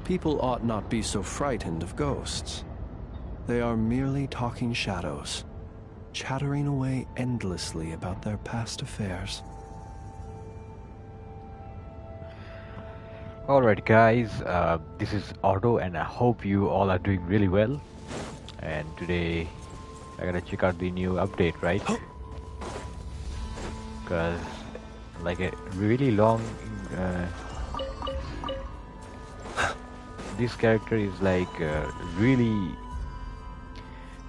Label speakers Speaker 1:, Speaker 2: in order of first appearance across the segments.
Speaker 1: People ought not be so frightened of ghosts. They are merely talking shadows, chattering away endlessly about their past affairs.
Speaker 2: Alright guys, this is Otto and I hope you all are doing really well. And today I gotta check out the new update, right? Because like a really long this character is like really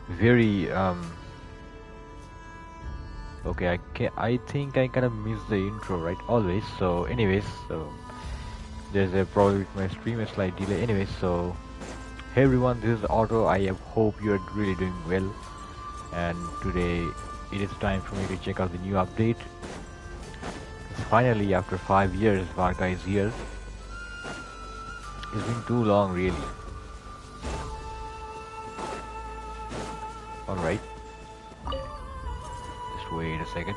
Speaker 2: very okay, I think I kind of missed the intro, right? Always. So anyways, so there's a problem with my stream, a slight delay. Anyways, so hey everyone, this is Otto. I hope you're really doing well. And today it is time for me to check out the new update. Finally, after 5 years, Varka is here. It's been too long, really. Alright. Just wait a second.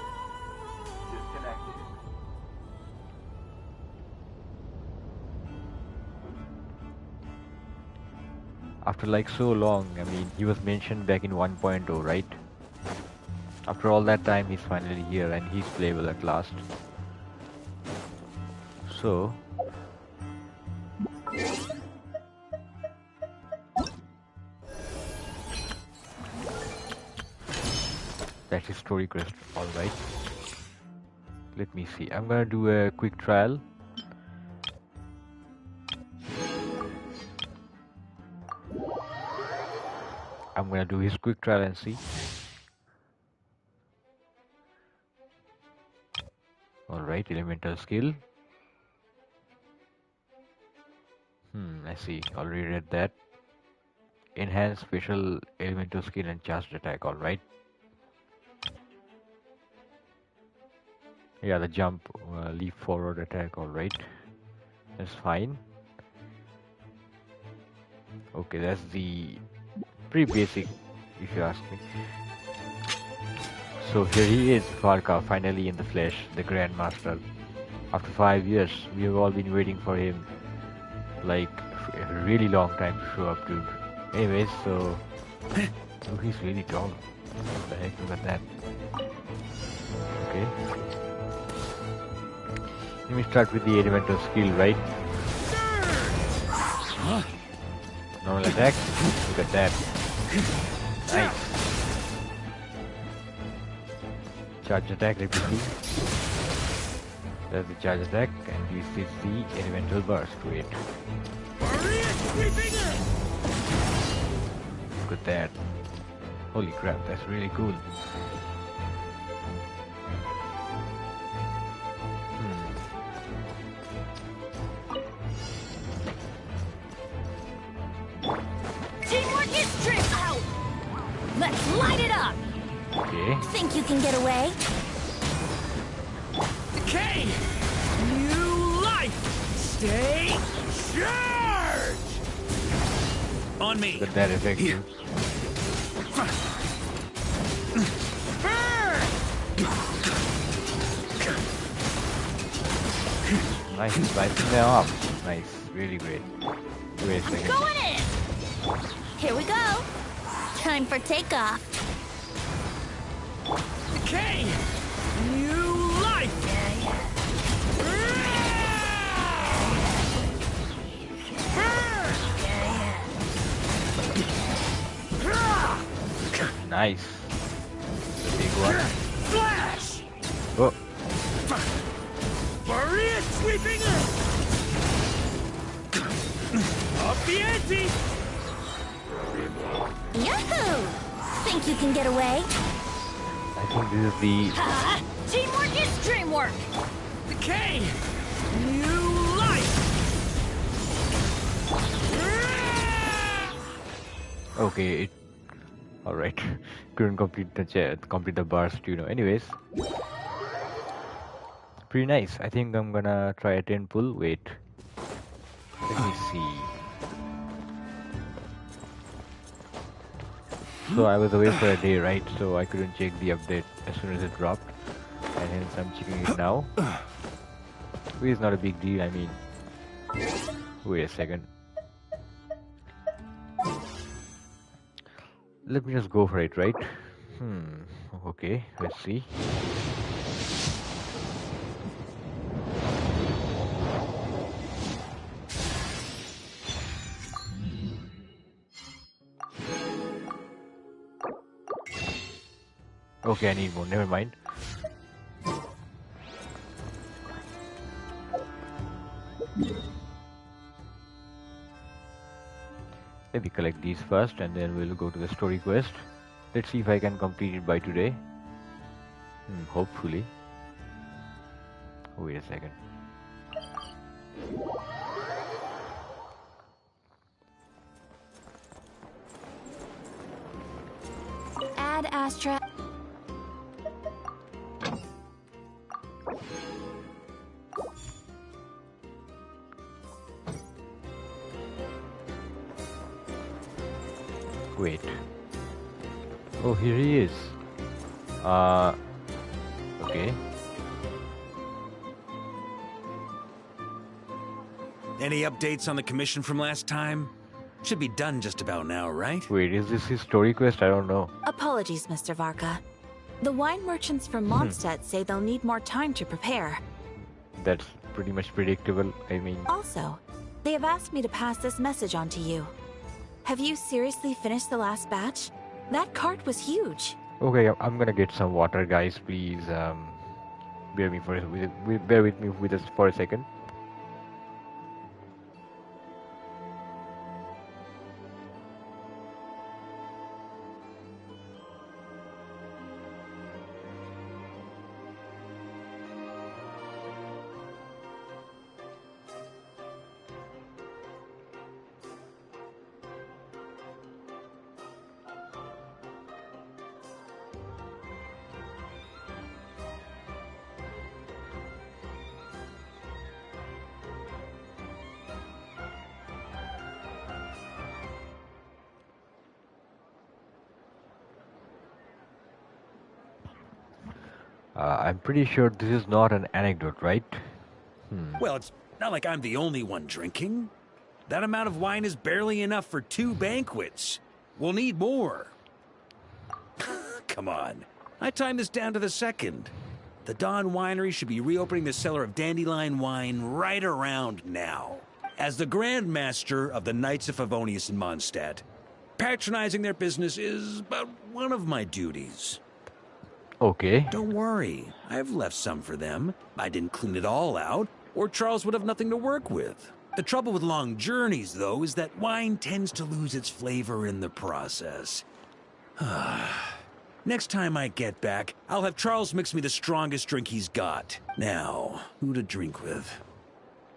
Speaker 2: After like so long, I mean, he was mentioned back in 1.0, right? After all that time, he's finally here and he's playable at last. So, that's his story quest, alright. Let me see, I'm gonna do a quick trial. I'm gonna do his quick trial and see. Alright, elemental skill. I see, already read that. Enhance special elemental skill and charged attack, alright. Yeah, the jump, leap forward attack, alright. That's fine. Okay, that's the pretty basic, if you ask me. So here he is, Varka, finally in the flesh, the Grandmaster. After 5 years, we have all been waiting for him, like a really long time to show up, dude. Anyways, so oh, he's really tall. What the heck? Look at that. Okay. Let me start with the elemental skill, right? Normal attack. Look at that. Nice. Charge attack repeatedly. That's the charge attack, and this is the elemental burst to it. Look at that. Holy crap, that's really cool.
Speaker 3: Teamwork is trick out! Let's light it up!
Speaker 2: Okay.
Speaker 3: Think you can get away?
Speaker 4: Decay! New life! Stay charged! On me!
Speaker 2: Look at that effect.
Speaker 4: Here. Burn!
Speaker 2: Nice, slicing them off. Nice, really great. Wait a second.
Speaker 3: Going in! Here we go! Time for takeoff.
Speaker 4: Decay! New life!
Speaker 2: Nice. The big one.
Speaker 4: Flash!
Speaker 2: Oh,
Speaker 4: Barrier sweeping! Up the ante!
Speaker 3: Yahoo! Think you can get away?
Speaker 2: I think this is the...
Speaker 3: Ha! Teamwork is dreamwork!
Speaker 4: Decay! New life!
Speaker 2: Okay, it... Alright. Couldn't complete the burst, you know. Anyways. Pretty nice. I think I'm gonna try a 10 pull. Wait. Let me see. So I was away for a day, right? So I couldn't check the update as soon as it dropped. And hence I'm checking it now. Which is not a big deal, I mean... Wait a second. Let me just go for it, right? Okay, let's see. Okay, I need more, never mind. Let me collect these first and then we'll go to the story quest. Let's see if I can complete it by today. Hopefully. Wait a second.
Speaker 3: Add Astra.
Speaker 2: Wait. Oh, here he is. Okay.
Speaker 4: Any updates on the commission from last time? Should be done just about now, right?
Speaker 2: Wait, is this his story quest? I don't know.
Speaker 3: Apologies, Mr. Varka. The wine merchants from Mondstadt say they'll need more time to prepare.
Speaker 2: That's pretty much predictable. I mean...
Speaker 3: Also, they have asked me to pass this message on to you. Have you seriously finished the last batch? That cart was huge.
Speaker 2: Okay, I'm gonna get some water, guys. Please, bear with me with us for a second. I'm pretty sure this is not an anecdote, right?
Speaker 4: Well, it's not like I'm the only one drinking. That amount of wine is barely enough for 2 banquets. We'll need more. Come on. I timed this down to the second. The Dawn Winery should be reopening the cellar of dandelion wine right around now. As the Grand Master of the Knights of Favonius in Mondstadt, patronizing their business is but one of my duties.
Speaker 2: Okay.
Speaker 4: Don't worry, I've left some for them. I didn't clean it all out, or Charles would have nothing to work with. The trouble with long journeys, though, is that wine tends to lose its flavor in the process. Next time I get back, I'll have Charles mix me the strongest drink he's got. Now, who to drink with?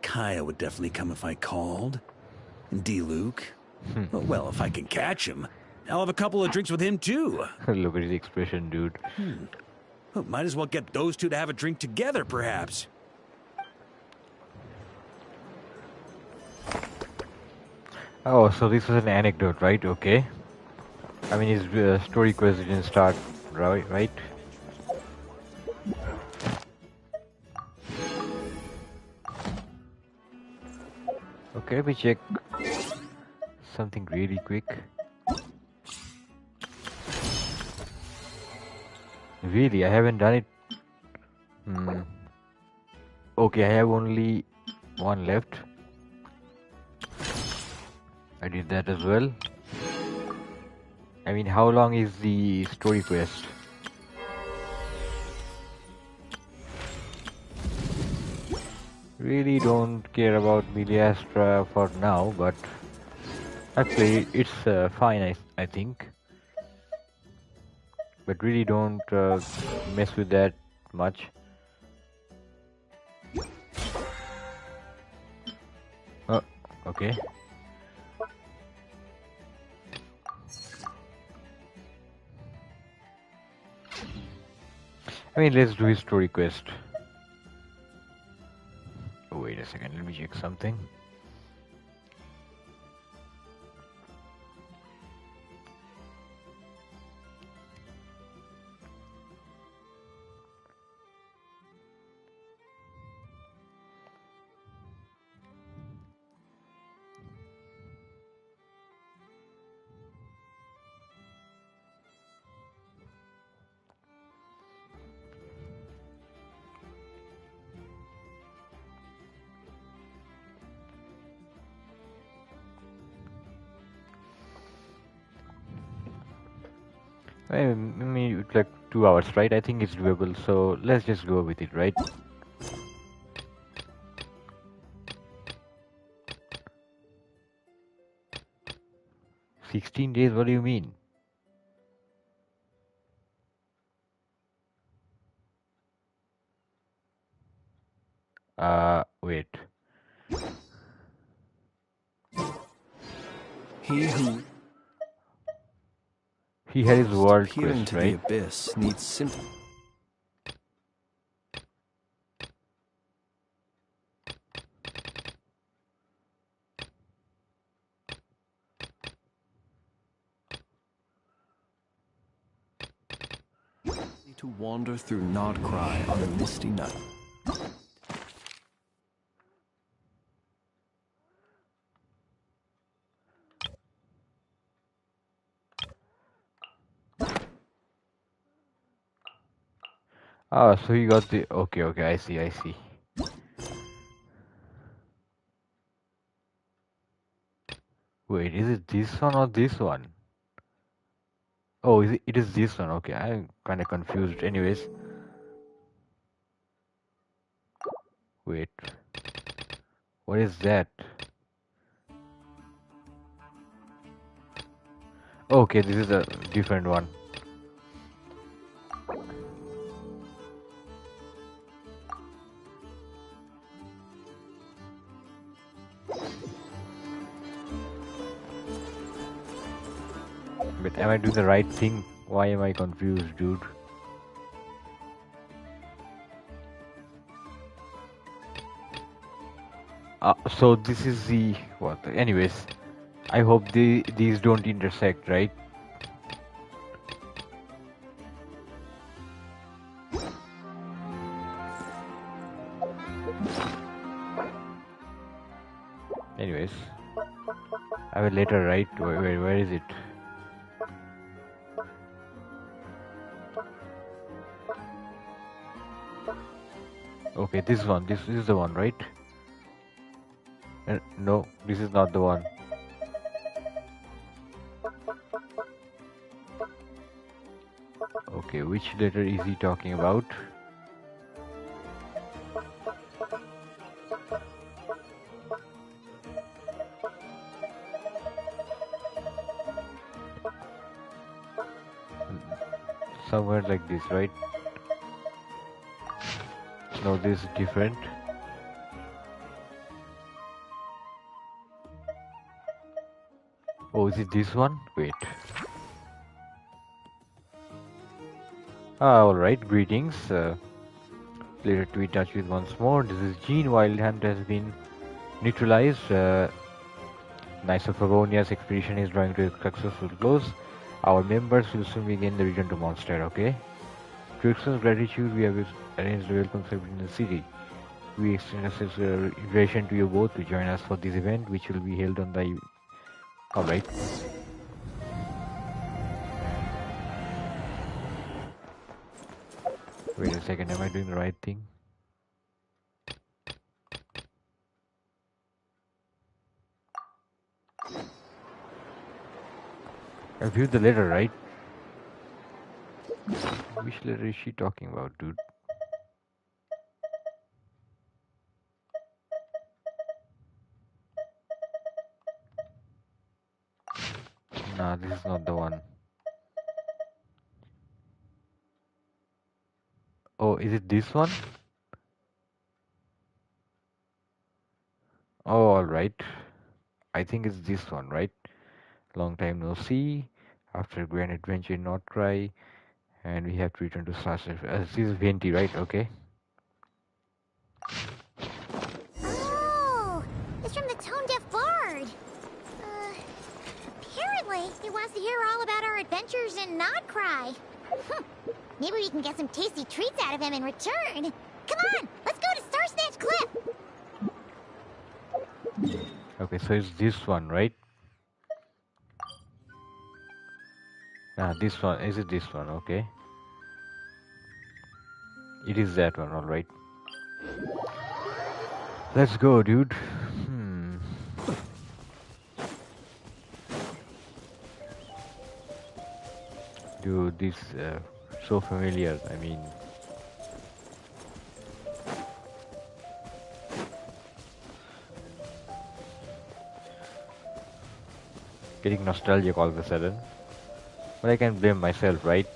Speaker 4: Kaya would definitely come if I called. And D-Luke? Well, if I can catch him, I'll have a couple of drinks with him, too.
Speaker 2: Look at his expression, dude.
Speaker 4: Well, might as well get those two to have a drink together, perhaps.
Speaker 2: Oh, so this is an anecdote, right? Okay. I mean, his story quest didn't start, right? Okay, let me check something really quick. Really, I haven't done it. Okay, I have only one left. I did that as well. I mean, how long is the story quest? Really don't care about Miliastra for now, but actually it's fine, I think. But really don't mess with that much. Oh, okay. I mean, let's do his story quest. Oh, wait a second, let me check something. I mean, it's like 2 hours, right? I think it's doable, so let's just go with it, right? $16? What do you mean? Wait.
Speaker 1: He who
Speaker 2: He had his world
Speaker 1: peer
Speaker 2: quest,
Speaker 1: into the
Speaker 2: right?
Speaker 1: abyss needs simply to wander through Nodcry on a misty night.
Speaker 2: Ah, so he got the... Okay, okay, I see, I see. Wait, is it this one or this one? Oh, it is this one. Okay, I'm kind of confused. Anyways. Wait. What is that? Okay, this is a different one. But am I doing the right thing? Why am I confused, dude? So this is the... What? Anyways. I hope these don't intersect, right? Anyways. I will later write. Where is it? Okay, this one. This is the one, right? No, this is not the one. Okay, which letter is he talking about? Somewhere like this, right? No, this is different. Oh, is it this one? Wait. Alright, greetings. Later to be touch with once more. This is Gene. Wild Hunt has been neutralized. Knights of Favonia's expedition is drawing to a successful close. Our members will soon begin the return to Monster, okay? To express gratitude, we have arranged a welcome ceremony in the city. We extend a invitation to you both to join us for this event, which will be held on the... Alright. Wait a second, am I doing the right thing? I viewed the letter, right? Which letter is she talking about, dude? Nah, this is not the one. Oh, is it this one? Oh, alright. I think it's this one, right? Long time no see. After a grand adventure in Notcry. And we have to return to Sasha. This is Venti, right? Okay.
Speaker 5: Oh, it's from the Tone Deaf Bard. Apparently, he wants to hear all about our adventures in Nodcry. Maybe we can get some tasty treats out of him in return. Come on, let's go to Star Snatch Cliff.
Speaker 2: Okay, so it's this one, right? This one. Is it this one? Okay. It is that one, alright. Let's go, dude. Dude, this so familiar. I mean, getting nostalgic all of a sudden. But I can blame myself, right?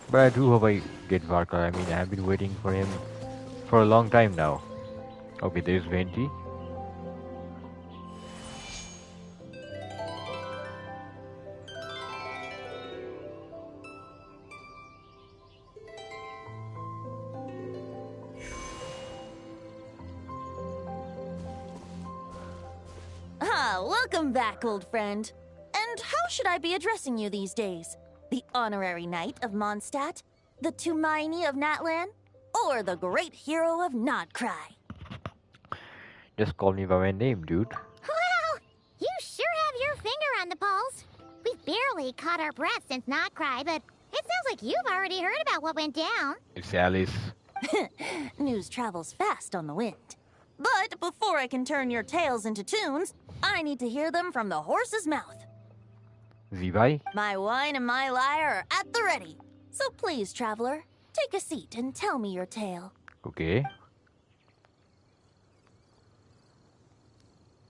Speaker 2: But I do hope I get Varka. I mean, I've been waiting for him for a long time now. Okay, there's Venti.
Speaker 3: Welcome back, old friend. And how should I be addressing you these days? The honorary knight of Mondstadt? The Tumaini of Natlan? Or the great hero of Nodcry?
Speaker 2: Just call me by my name, dude.
Speaker 5: Well, you sure have your finger on the pulse. We've barely caught our breath since Nodcry, but it sounds like you've already heard about what went down.
Speaker 2: It's Alice.
Speaker 3: News travels fast on the wind. But before I can turn your tales into tunes, I need to hear them from the horse's mouth.
Speaker 2: Zibai?
Speaker 3: My wine and my lyre are at the ready. So please, traveler, take a seat and tell me your tale.
Speaker 2: Okay.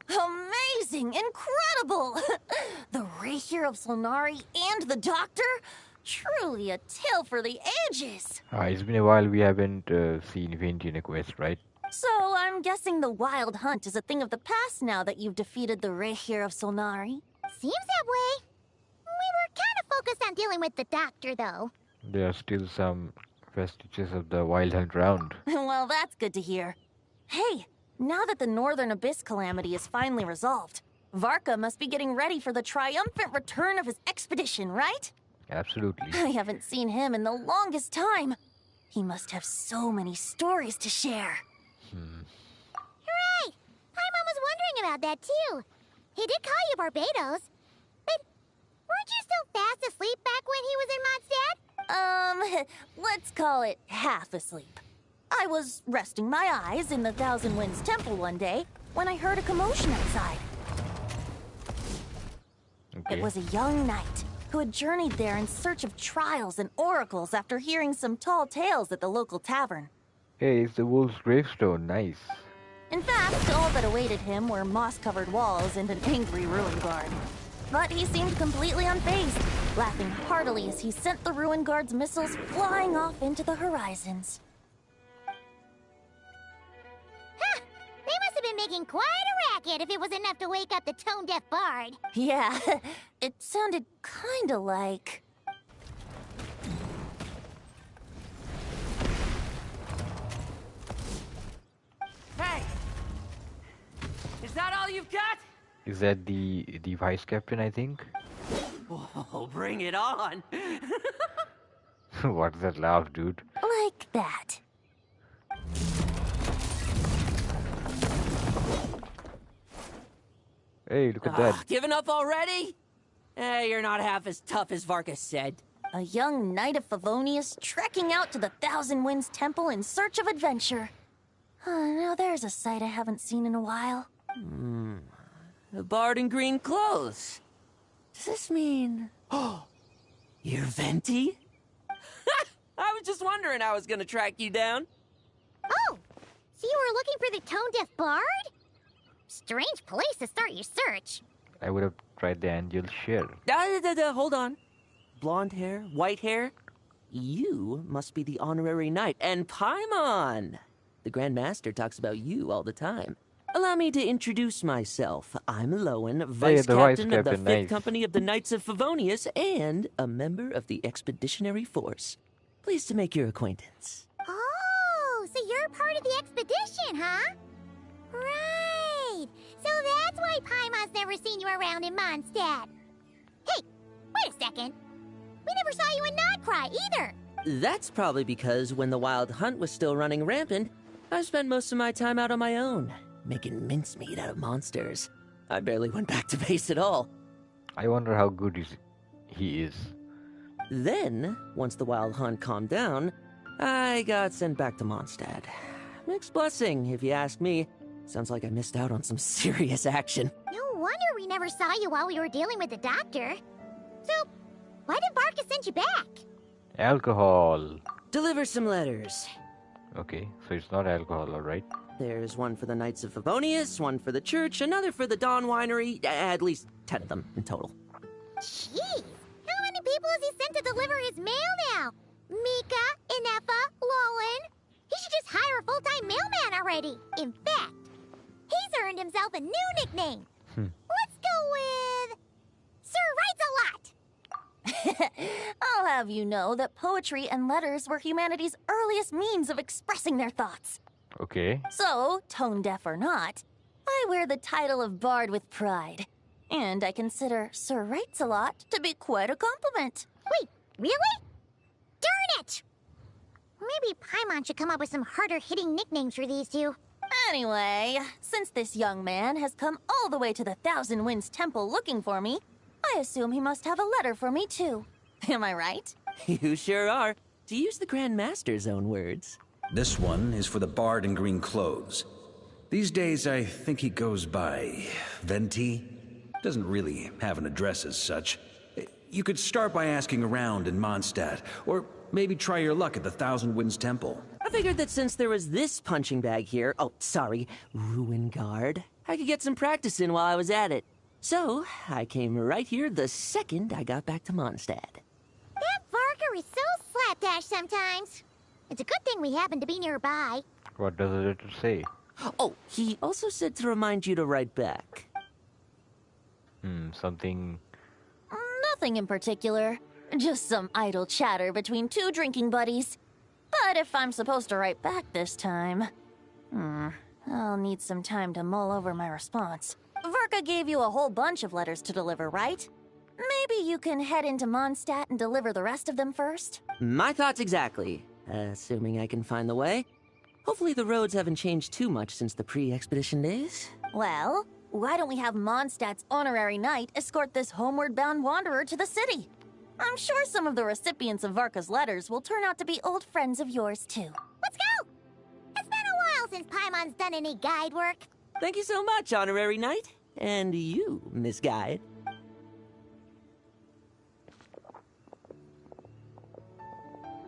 Speaker 3: Amazing! Incredible! The Rahier of Solnari and the Doctor? Truly a tale for the ages!
Speaker 2: It's been a while we haven't seen Venti in a quest, right?
Speaker 3: So I'm guessing the Wild Hunt is a thing of the past now that you've defeated the Rahier of Solnari?
Speaker 5: Seems that way. We were kind of focused on dealing with the Doctor, though.
Speaker 2: There are still some vestiges of the Wild Hunt round.
Speaker 3: Well, that's good to hear. Hey, now that the Northern Abyss calamity is finally resolved, Varka must be getting ready for the triumphant return of his expedition, right?
Speaker 2: Absolutely.
Speaker 3: I haven't seen him in the longest time. He must have so many stories to share.
Speaker 5: Hooray! Paimon was wondering about that, too. He did call you Barbados. But weren't you still fast asleep back when he was in Mondstadt?
Speaker 3: Let's call it half asleep. I was resting my eyes in the Thousand Winds Temple one day when I heard a commotion outside.
Speaker 2: Okay.
Speaker 3: It was a young knight who had journeyed there in search of trials and oracles after hearing some tall tales at the local tavern.
Speaker 2: Hey, it's the wolf's gravestone. Nice.
Speaker 3: In fact, all that awaited him were moss-covered walls and an angry ruin guard. But he seemed completely unfazed, laughing heartily as he sent the ruin guard's missiles flying off into the horizons.
Speaker 5: Huh! They must have been making quite a racket if it was enough to wake up the tone-deaf bard.
Speaker 3: Yeah, it sounded kinda like...
Speaker 6: Hey! Is that all you've got?
Speaker 2: Is that the vice captain, I think?
Speaker 6: Whoa, bring it on!
Speaker 2: What's that laugh, dude?
Speaker 3: like that.
Speaker 2: Hey, look at that.
Speaker 6: Giving up already? You're not half as tough as Varka said.
Speaker 3: A young knight of Favonius trekking out to the Thousand Winds Temple in search of adventure. Now there's a sight I haven't seen in a while.
Speaker 6: The bard in green clothes. Does this mean... Oh, you're Venti? I was just wondering how I was gonna track you down.
Speaker 5: Oh, so you were looking for the tone-deaf bard? Strange place to start your search.
Speaker 2: I would have tried the angel share.
Speaker 6: Hold on. Blonde hair, white hair. You must be the honorary knight. And Paimon! The Grand Master talks about you all the time. Allow me to introduce myself. I'm Lowen, Vice Captain of the 5th
Speaker 2: nice.
Speaker 6: Company of the Knights of Favonius and a member of the Expeditionary Force. Pleased to make your acquaintance.
Speaker 5: Oh, so you're part of the expedition, huh? Right. So that's why Paimon's never seen you around in Mondstadt. Hey, wait a second. We never saw you in Nodcry either.
Speaker 6: That's probably because when the Wild Hunt was still running rampant, I spent most of my time out on my own, making mincemeat out of monsters. I barely went back to base at all.
Speaker 2: I wonder how good he is.
Speaker 6: Then, once the wild hunt calmed down, I got sent back to Mondstadt. Mixed blessing, if you ask me. Sounds like I missed out on some serious action.
Speaker 5: No wonder we never saw you while we were dealing with the doctor. So, why did Varka send you back?
Speaker 2: Alcohol.
Speaker 6: Deliver some letters.
Speaker 2: Okay, so it's not alcohol, alright?
Speaker 6: There's one for the Knights of Favonius, one for the church, another for the Dawn Winery. At least 10 of them in total.
Speaker 5: Jeez, how many people has he sent to deliver his mail now? Mika, Inefa, Lolan. He should just hire a full-time mailman already. In fact, he's earned himself a new nickname. Let's go with Sir Writes a Lot.
Speaker 3: I'll have you know that poetry and letters were humanity's earliest means of expressing their thoughts.
Speaker 2: Okay.
Speaker 3: So, tone deaf or not, I wear the title of Bard with pride. And I consider Sir Writes a Lot to be quite a compliment.
Speaker 5: Wait, really? Darn it! Maybe Paimon should come up with some harder-hitting nicknames for these two.
Speaker 3: Anyway, since this young man has come all the way to the Thousand Winds Temple looking for me, I assume he must have a letter for me too. Am I right?
Speaker 6: You sure are. To use the Grand Master's own words.
Speaker 4: This one is for the bard in green clothes. These days, I think he goes by Venti. Doesn't really have an address as such. You could start by asking around in Mondstadt, or maybe try your luck at the Thousand Winds Temple.
Speaker 6: I figured that since there was this punching bag here, Ruin Guard, I could get some practice in while I was at it. So, I came right here the second I got back to Mondstadt.
Speaker 5: That Varka is so slapdash sometimes. It's a good thing we happen to be nearby.
Speaker 2: What does the letter say?
Speaker 6: Oh, he also said to remind you to write back.
Speaker 2: Something...
Speaker 3: Nothing in particular. Just some idle chatter between two drinking buddies. But if I'm supposed to write back this time... I'll need some time to mull over my response. Varka gave you a whole bunch of letters to deliver, right? Maybe you can head into Mondstadt and deliver the rest of them first?
Speaker 6: My thoughts exactly. Assuming I can find the way. Hopefully the roads haven't changed too much since the pre-expedition days.
Speaker 3: Well, why don't we have Mondstadt's honorary knight escort this homeward-bound wanderer to the city? I'm sure some of the recipients of Varka's letters will turn out to be old friends of yours, too.
Speaker 5: Let's go! It's been a while since Paimon's done any guide work.
Speaker 6: Thank you so much, Honorary Knight. And you, Miss Guide.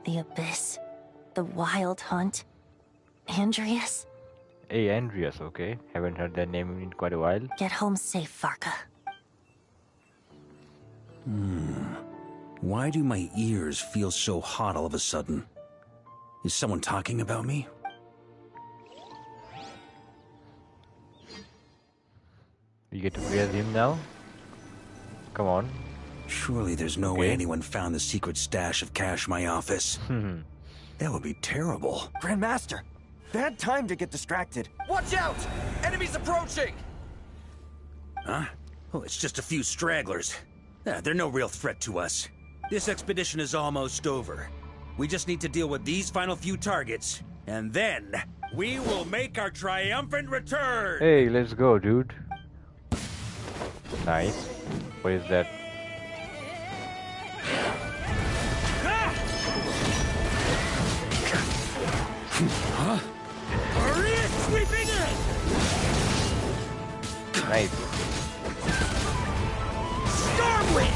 Speaker 3: The Abyss. The Wild Hunt. Andreas?
Speaker 2: Hey, Andreas, okay? Haven't heard that name in quite a while.
Speaker 3: Get home safe, Varka.
Speaker 4: Why do my ears feel so hot all of a sudden? Is someone talking about me?
Speaker 2: You get to play as him now? Come on.
Speaker 4: Surely there's no way anyone found the secret stash of cash in my office. That would be terrible.
Speaker 7: Grandmaster, bad time to get distracted.
Speaker 8: Watch out! Enemies approaching!
Speaker 4: Huh? Oh, it's just a few stragglers. They're no real threat to us. This expedition is almost over. We just need to deal with these final few targets, and then we will make our triumphant return!
Speaker 2: Hey, let's go, dude. Nice. What is that?
Speaker 4: Huh? Maria sweeping in!
Speaker 2: Nice.
Speaker 4: Stormwind!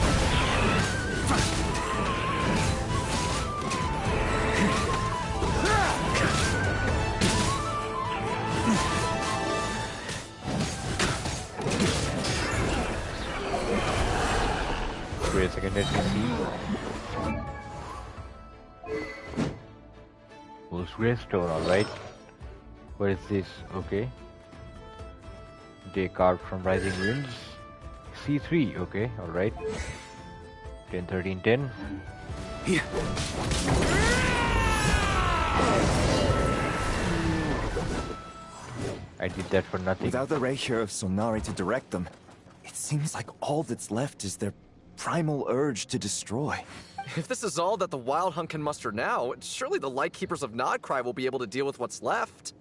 Speaker 2: Wait a second, let me see. Wolf's Greystone, alright. What is this? Okay. Day card from Rising Winds. C3, okay, alright. 10, 13, 10.
Speaker 4: Yeah.
Speaker 2: I did that for nothing.
Speaker 7: Without the Rapier of Sonari to direct them, it seems like all that's left is their primal urge to destroy.
Speaker 8: If this is all that the Wild Hunt can muster now, surely the Lightkeepers of Nodcry will be able to deal with what's left.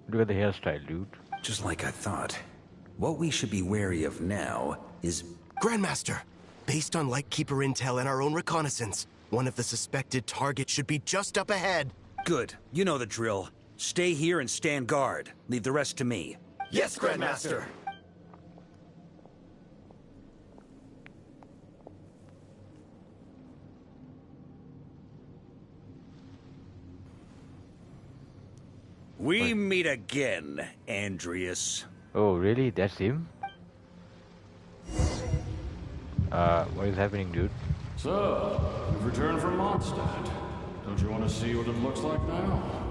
Speaker 2: Look at the hairstyle, dude.
Speaker 4: Just like I thought. What we should be wary of now is...
Speaker 9: Grandmaster, based on Lightkeeper intel and our own reconnaissance,
Speaker 7: One of the suspected targets should be just up ahead.
Speaker 4: Good. You know the drill. Stay here and stand guard. Leave the rest to me.
Speaker 7: Yes, Grandmaster.
Speaker 4: We meet again, Andreas.
Speaker 2: Oh, really? That's him? What is happening, dude?
Speaker 9: So, you've returned from Mondstadt. Don't you want to see what it looks like now?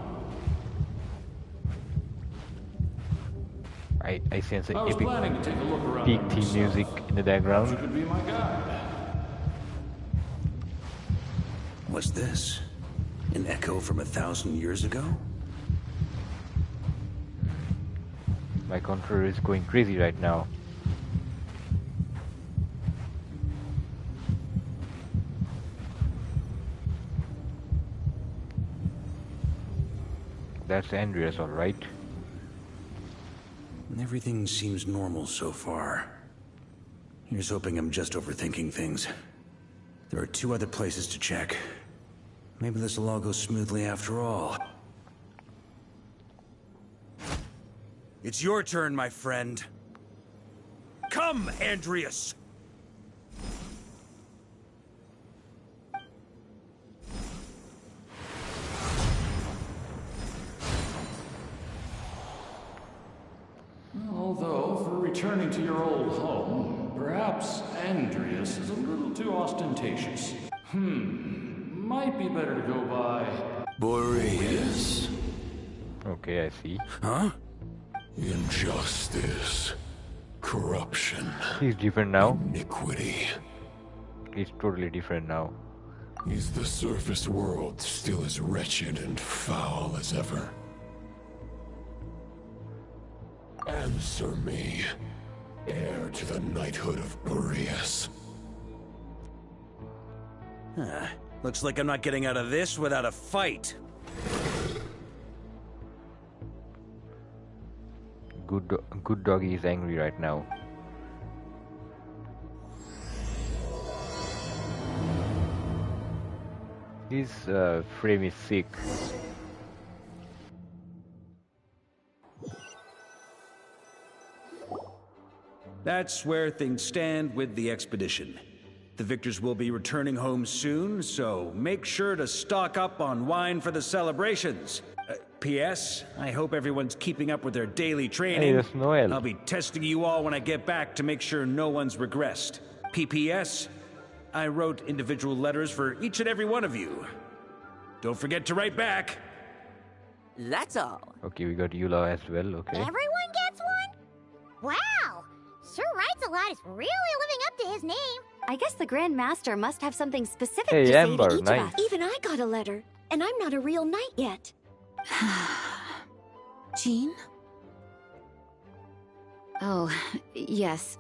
Speaker 2: I sense an
Speaker 9: I was
Speaker 2: epic
Speaker 9: planning to take a look around
Speaker 2: peak
Speaker 9: by
Speaker 2: theme
Speaker 9: myself.
Speaker 2: music in the
Speaker 9: You
Speaker 2: background.
Speaker 9: could be my guide.
Speaker 4: What's this? An echo from 1,000 years ago?
Speaker 2: My controller is going crazy right now. That's Andreas, alright.
Speaker 4: Everything seems normal so far. Here's hoping I'm just overthinking things. There are 2 other places to check. Maybe this will all go smoothly after all. It's your turn, my friend. Come, Andreas!
Speaker 9: Although, for returning to your old home, perhaps Andreas is a little too ostentatious. Might be better to go by...
Speaker 10: Boreas.
Speaker 2: Okay, I see.
Speaker 4: Huh?
Speaker 10: Injustice. Corruption.
Speaker 2: He's different now.
Speaker 10: Iniquity.
Speaker 2: He's totally different now.
Speaker 10: Is the surface world still as wretched and foul as ever? Answer me, heir to the knighthood of Boreas.
Speaker 4: Looks like I'm not getting out of this without a fight.
Speaker 2: Good doggy is angry right now. His frame is sick.
Speaker 4: That's where things stand with the expedition. The victors will be returning home soon, so make sure to stock up on wine for the celebrations. P.S. I hope everyone's keeping up with their daily training.
Speaker 2: Hey, that's Noel.
Speaker 4: I'll be testing you all when I get back to make sure no one's regressed. P.P.S. I wrote individual letters for each and every one of you. Don't forget to write back.
Speaker 6: That's all.
Speaker 2: Okay, we got Eula as well, okay.
Speaker 5: Everyone gets one? Wow! Sir Writes-A-Lot is really living up to his name.
Speaker 11: I guess the Grand Master must have something specific
Speaker 2: Hey,
Speaker 11: to say
Speaker 2: Amber,
Speaker 11: to each
Speaker 2: nice.
Speaker 11: of us. Even I got a letter, and I'm not a real knight yet.
Speaker 12: Jean?
Speaker 11: Oh, yes.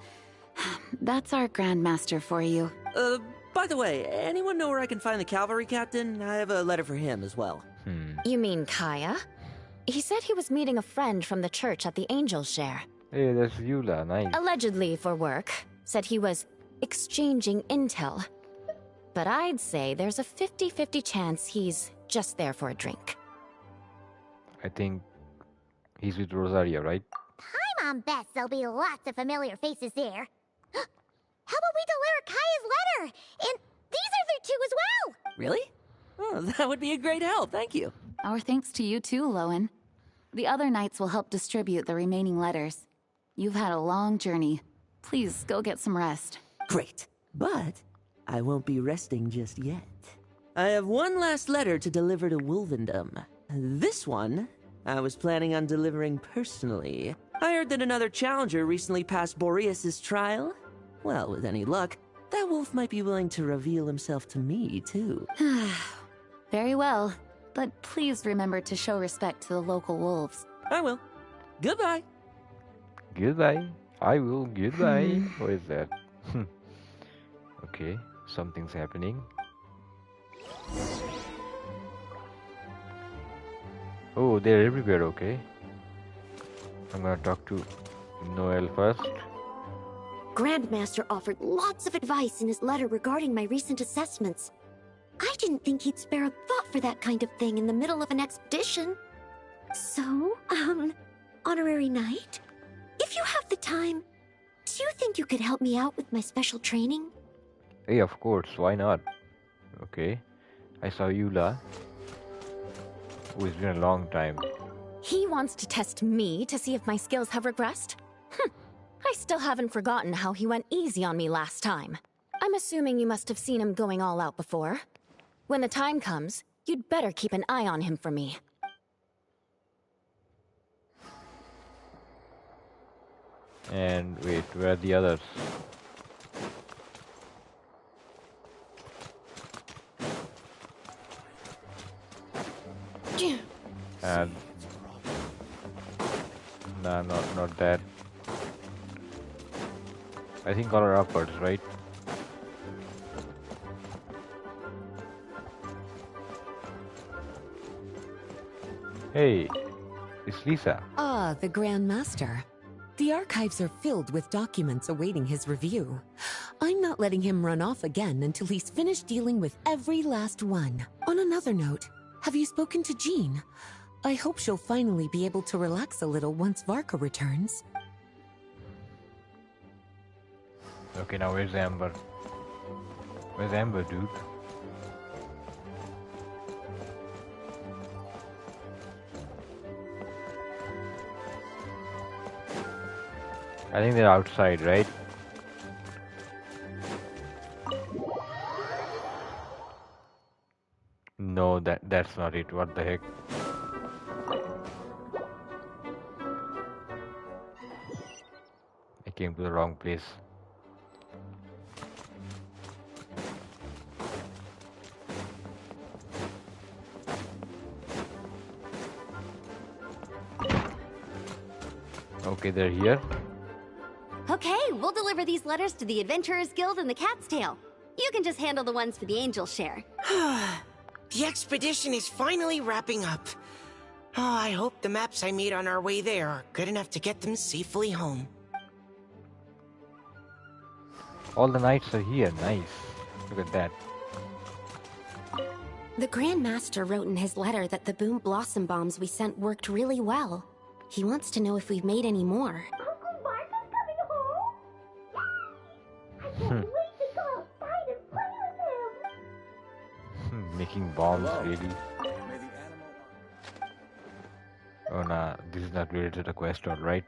Speaker 11: That's our Grand Master for you.
Speaker 6: By the way, anyone know where I can find the cavalry captain? I have a letter for him as well.
Speaker 11: You mean Kaya? He said he was meeting a friend from the church at the Angel Share.
Speaker 2: Hey, that's Eula, nice.
Speaker 11: Allegedly for work. Said he was exchanging intel. But I'd say there's a 50-50 chance he's just there for a drink.
Speaker 2: I think he's with Rosaria, right?
Speaker 5: Paimon bets there'll be lots of familiar faces there. How about we deliver Kaya's letter? And these other 2 as well!
Speaker 6: Really? Oh, that would be a great help, thank you.
Speaker 12: Our thanks to you too, Lowen. The other knights will help distribute the remaining letters. You've had a long journey. Please go get some rest.
Speaker 6: Great. But I won't be resting just yet. I have one last letter to deliver to Wolvendom. This one, I was planning on delivering personally. I heard that another challenger recently passed Boreas' trial. Well, with any luck, that wolf might be willing to reveal himself to me, too.
Speaker 12: Very well, but please remember to show respect to the local wolves.
Speaker 6: I will. Goodbye.
Speaker 2: Goodbye. I will. Goodbye. What is that? Okay, something's happening. Oh, they're everywhere, okay. I'm gonna talk to Noel first.
Speaker 11: Grandmaster offered lots of advice in his letter regarding my recent assessments.
Speaker 13: I didn't think he'd spare a thought for that kind of thing in the middle of an expedition. So, Honorary Knight, if you have the time, do you think you could help me out with my special training?
Speaker 2: Hey, of course, why not? Okay. I saw Eula. Oh, it's been a long time.
Speaker 11: He wants to test me to see if my skills have regressed? I still haven't forgotten how he went easy on me last time. I'm assuming you must have seen him going all out before. When the time comes, you'd better keep an eye on him for me.
Speaker 2: And wait, where are the others? And nah, not that. I think all are upwards, right? Hey, it's Lisa.
Speaker 14: Ah, the Grand Master. The archives are filled with documents awaiting his review. I'm not letting him run off again until he's finished dealing with every last one. On another note, have you spoken to Jean? I hope she'll finally be able to relax a little once Varka returns.
Speaker 2: Okay, now where's Amber? Where's Amber, dude? I think they're outside, right? No, that's not it. What the heck? I came to the wrong place. Okay, they're here.
Speaker 15: Okay, we'll deliver these letters to the Adventurers Guild and the Cat's Tail. You can just handle the ones for the Angel share.
Speaker 16: The expedition is finally wrapping up. Oh, I hope the maps I made on our way there are good enough to get them safely home.
Speaker 2: All the knights are here. Nice. Look at that.
Speaker 13: The Grand Master wrote in his letter that the Boom Blossom bombs we sent worked really well. He wants to know if we've made any more.
Speaker 5: Uncle Varka's coming home! Yay! I can't wait to go outside and play with him!
Speaker 2: Making bombs, really? Oh nah, this is not related to the quest, alright?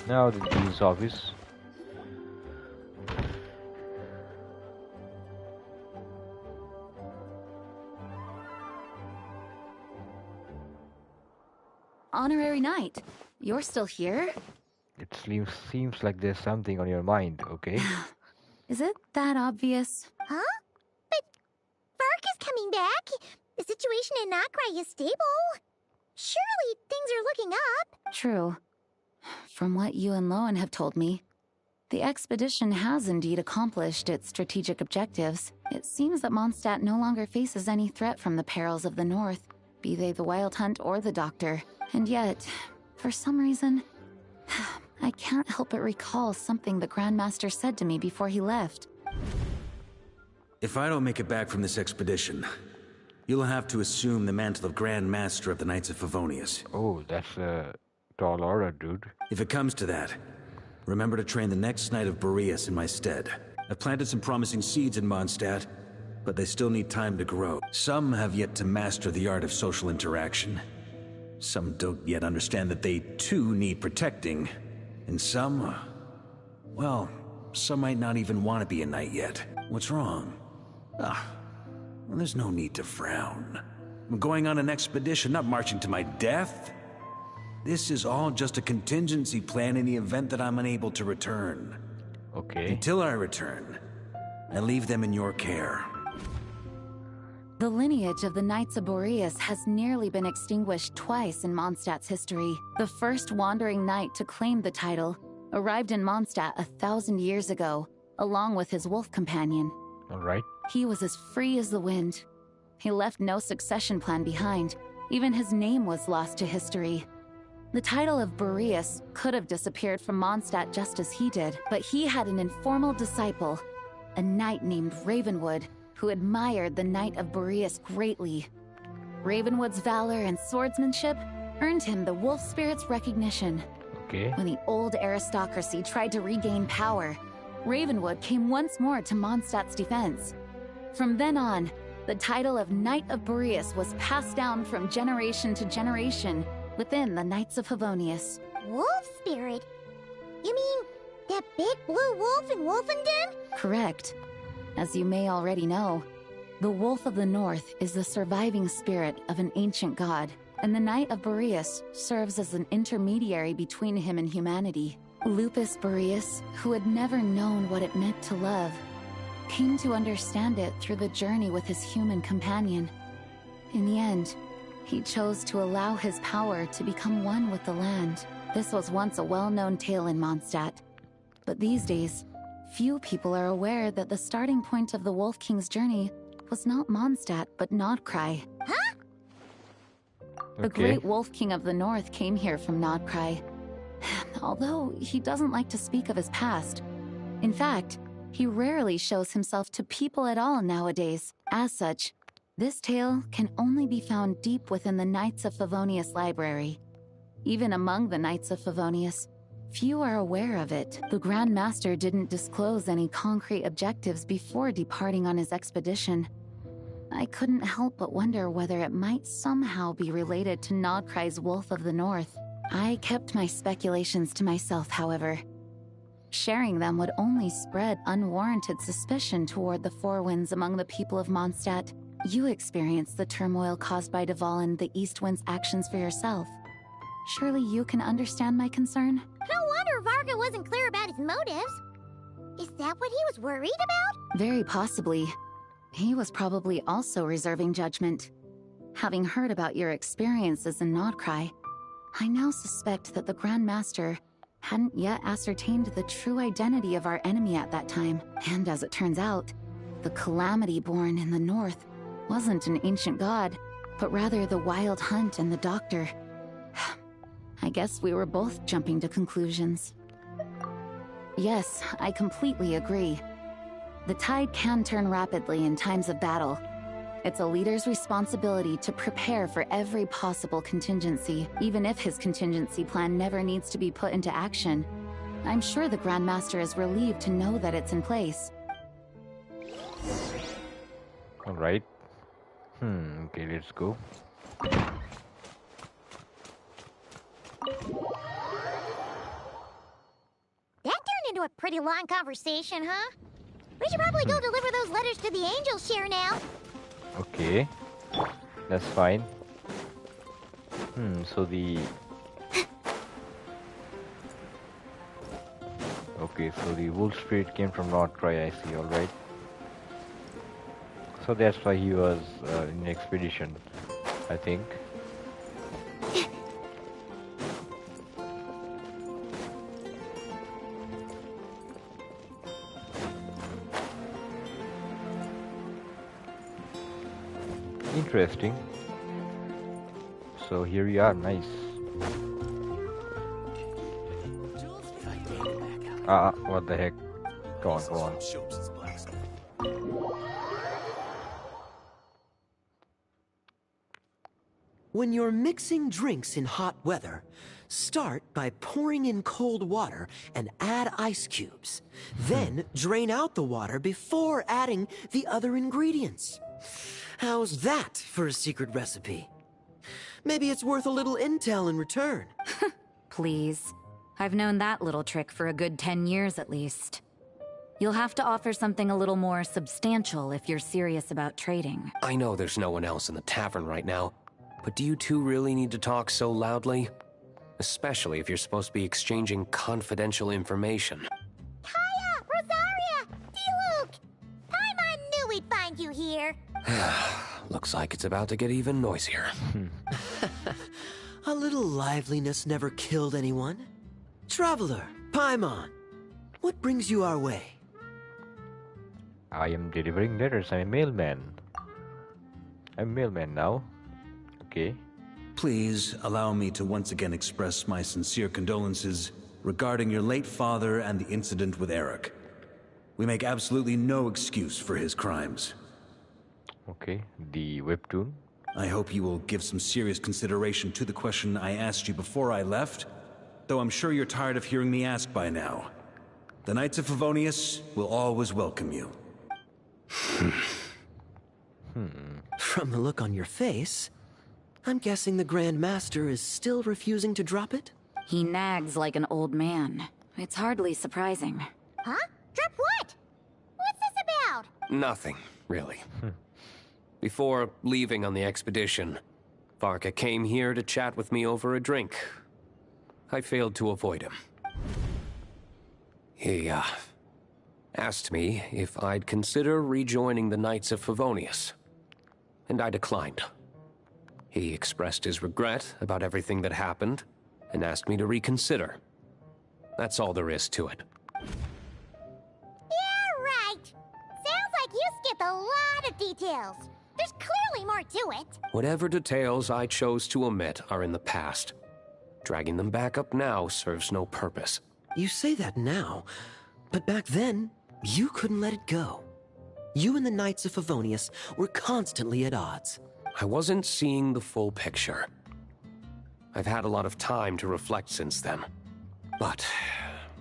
Speaker 2: Now the Dean's office.
Speaker 12: Honorary Knight, you're still here?
Speaker 2: It seems like there's something on your mind, okay?
Speaker 12: Is it that obvious?
Speaker 5: Huh? But Varka's coming back. The situation in Nokrai is stable. Surely things are looking up.
Speaker 12: True. From what you and Lowen have told me, the expedition has indeed accomplished its strategic objectives. It seems that Mondstadt no longer faces any threat from the perils of the North, be they the Wild Hunt or the Doctor. And yet, for some reason, I can't help but recall something the Grandmaster said to me before he left.
Speaker 4: If I don't make it back from this expedition, you'll have to assume the mantle of Grand Master of the Knights of Favonius.
Speaker 2: Oh, that's a tall order, dude.
Speaker 4: If it comes to that, remember to train the next Knight of Boreas in my stead. I've planted some promising seeds in Mondstadt, but they still need time to grow. Some have yet to master the art of social interaction. Some don't yet understand that they, too, need protecting. And some, well, some might not even want to be a knight yet. What's wrong? Well, there's no need to frown. I'm going on an expedition, not marching to my death. This is all just a contingency plan in the event that I'm unable to return.
Speaker 2: Okay.
Speaker 4: Until I return, I leave them in your care.
Speaker 12: The lineage of the Knights of Boreas has nearly been extinguished twice in Mondstadt's history. The first wandering knight to claim the title arrived in Mondstadt 1,000 years ago, along with his wolf companion.
Speaker 2: Alright.
Speaker 12: He was as free as the wind. He left no succession plan behind. Even his name was lost to history. The title of Boreas could have disappeared from Mondstadt just as he did, but he had an informal disciple, a knight named Ravenwood, who admired the Knight of Boreas greatly. Ravenwood's valor and swordsmanship earned him the wolf spirit's recognition.
Speaker 2: Okay.
Speaker 12: When the old aristocracy tried to regain power, Ravenwood came once more to Mondstadt's defense. From then on, the title of Knight of Boreas was passed down from generation to generation within the Knights of Favonius.
Speaker 5: Wolf spirit? You mean that big blue wolf in Wolfenden?
Speaker 12: Correct. As you may already know, the Wolf of the North is the surviving spirit of an ancient god, and the Knight of Boreas serves as an intermediary between him and humanity. Lupus Boreas, who had never known what it meant to love, came to understand it through the journey with his human companion. In the end, he chose to allow his power to become one with the land. This was once a well-known tale in Mondstadt, but these days, few people are aware that the starting point of the Wolf King's journey was not Mondstadt, but Nodcry.
Speaker 5: Huh?
Speaker 12: The great Wolf King of the North came here from Nodcry. Although he doesn't like to speak of his past. In fact, he rarely shows himself to people at all nowadays. As such, this tale can only be found deep within the Knights of Favonius library. Even among the Knights of Favonius, few are aware of it. The Grand Master didn't disclose any concrete objectives before departing on his expedition. I couldn't help but wonder whether it might somehow be related to Nodcry's Wolf of the North. I kept my speculations to myself, however. Sharing them would only spread unwarranted suspicion toward the Four Winds among the people of Mondstadt. You experienced the turmoil caused by Dvalin the East Wind's actions for yourself. Surely you can understand my concern?
Speaker 5: No wonder Varka wasn't clear about his motives. Is that what he was worried about?
Speaker 12: Very possibly. He was probably also reserving judgment. Having heard about your experiences in Nodcry, I now suspect that the Grand Master hadn't yet ascertained the true identity of our enemy at that time. And as it turns out, the calamity born in the north wasn't an ancient god, but rather the Wild Hunt and the Doctor. I guess we were both jumping to conclusions. Yes, I completely agree. The tide can turn rapidly in times of battle. It's a leader's responsibility to prepare for every possible contingency, even if his contingency plan never needs to be put into action. I'm sure the Grand Master is relieved to know that it's in place.
Speaker 2: Alright. Okay, let's go.
Speaker 5: That turned into a pretty long conversation, huh? We should probably go deliver those letters to the Angels here now.
Speaker 2: Okay, that's fine. So the... Okay, so the wolf spirit came from Nodcry, I see, alright. So that's why he was in expedition, I think. Interesting. So here we are, nice. What the heck? Go on, go on.
Speaker 17: When you're mixing drinks in hot weather, start by pouring in cold water and add ice cubes. Then drain out the water before adding the other ingredients. How's that for a secret recipe? Maybe it's worth a little intel in return.
Speaker 18: Please. I've known that little trick for a good 10 years at least. You'll have to offer something a little more substantial if you're serious about trading.
Speaker 19: I know there's no one else in the tavern right now, but do you two really need to talk so loudly? Especially if you're supposed to be exchanging confidential information.
Speaker 5: Hiya! Rosaria! Diluc! Paimon knew we'd find you here.
Speaker 19: Looks like it's about to get even noisier.
Speaker 17: A little liveliness never killed anyone. Traveler, Paimon, what brings you our way?
Speaker 2: I am delivering letters. I'm a mailman. I'm a mailman now. Okay.
Speaker 4: Please allow me to once again express my sincere condolences regarding your late father and the incident with Eric. We make absolutely no excuse for his crimes.
Speaker 2: Okay, the webtoon.
Speaker 4: I hope you will give some serious consideration to the question I asked you before I left, though I'm sure you're tired of hearing me ask by now. The Knights of Favonius will always welcome you.
Speaker 17: From the look on your face, I'm guessing the Grand Master is still refusing to drop it?
Speaker 18: He nags like an old man. It's hardly surprising.
Speaker 5: Huh? Drop what? What's this about?
Speaker 19: Nothing, really. Before leaving on the expedition, Varka came here to chat with me over a drink. I failed to avoid him. He, asked me if I'd consider rejoining the Knights of Favonius, and I declined. He expressed his regret about everything that happened, and asked me to reconsider. That's all there is to it.
Speaker 5: Yeah, right. Sounds like you skipped a lot of details. There's clearly more to it.
Speaker 19: Whatever details I chose to omit are in the past. Dragging them back up now serves no purpose.
Speaker 17: You say that now, but back then, you couldn't let it go. You and the Knights of Favonius were constantly at odds.
Speaker 19: I wasn't seeing the full picture. I've had a lot of time to reflect since then. But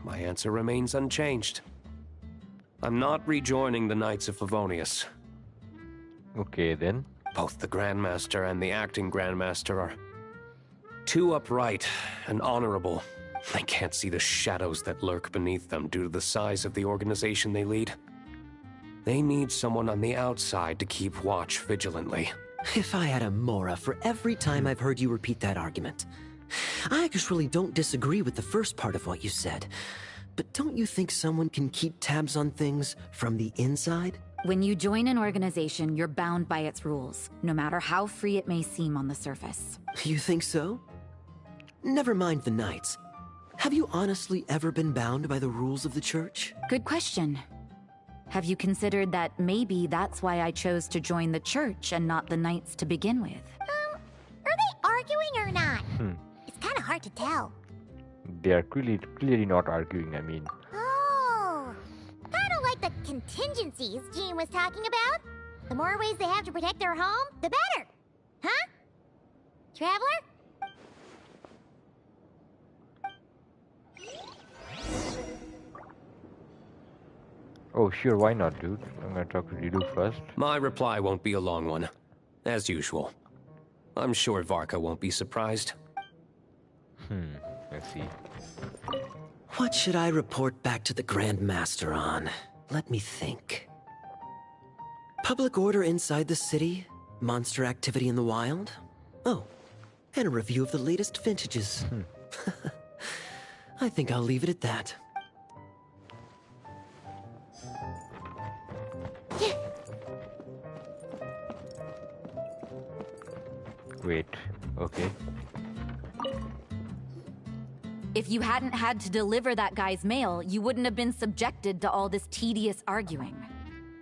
Speaker 19: my answer remains unchanged. I'm not rejoining the Knights of Favonius.
Speaker 2: Okay, then.
Speaker 19: Both the Grandmaster and the acting Grandmaster are too upright and honorable. I can't see the shadows that lurk beneath them due to the size of the organization they lead. They need someone on the outside to keep watch vigilantly.
Speaker 17: If I had a Mora for every time I've heard you repeat that argument. I actually don't disagree with the first part of what you said. But don't you think someone can keep tabs on things from the inside?
Speaker 18: When you join an organization, you're bound by its rules, no matter how free it may seem on the surface.
Speaker 17: You think so? Never mind the Knights. Have you honestly ever been bound by the rules of the Church?
Speaker 18: Good question. Have you considered that maybe that's why I chose to join the Church and not the Knights to begin with?
Speaker 5: Are they arguing or not? It's kind of hard to tell.
Speaker 2: They are clearly not arguing, I mean.
Speaker 5: Oh, kind of like the contingencies Jean was talking about. The more ways they have to protect their home, the better. Huh? Traveler?
Speaker 2: Oh, sure, why not, dude? I'm gonna talk to Dilu first.
Speaker 19: My reply won't be a long one, as usual. I'm sure Varka won't be surprised.
Speaker 2: Let's see.
Speaker 17: What should I report back to the Grand Master on? Let me think. Public order inside the city, monster activity in the wild. Oh, and a review of the latest vintages. I think I'll leave it at that.
Speaker 2: Wait, okay.
Speaker 18: If you hadn't had to deliver that guy's mail, you wouldn't have been subjected to all this tedious arguing.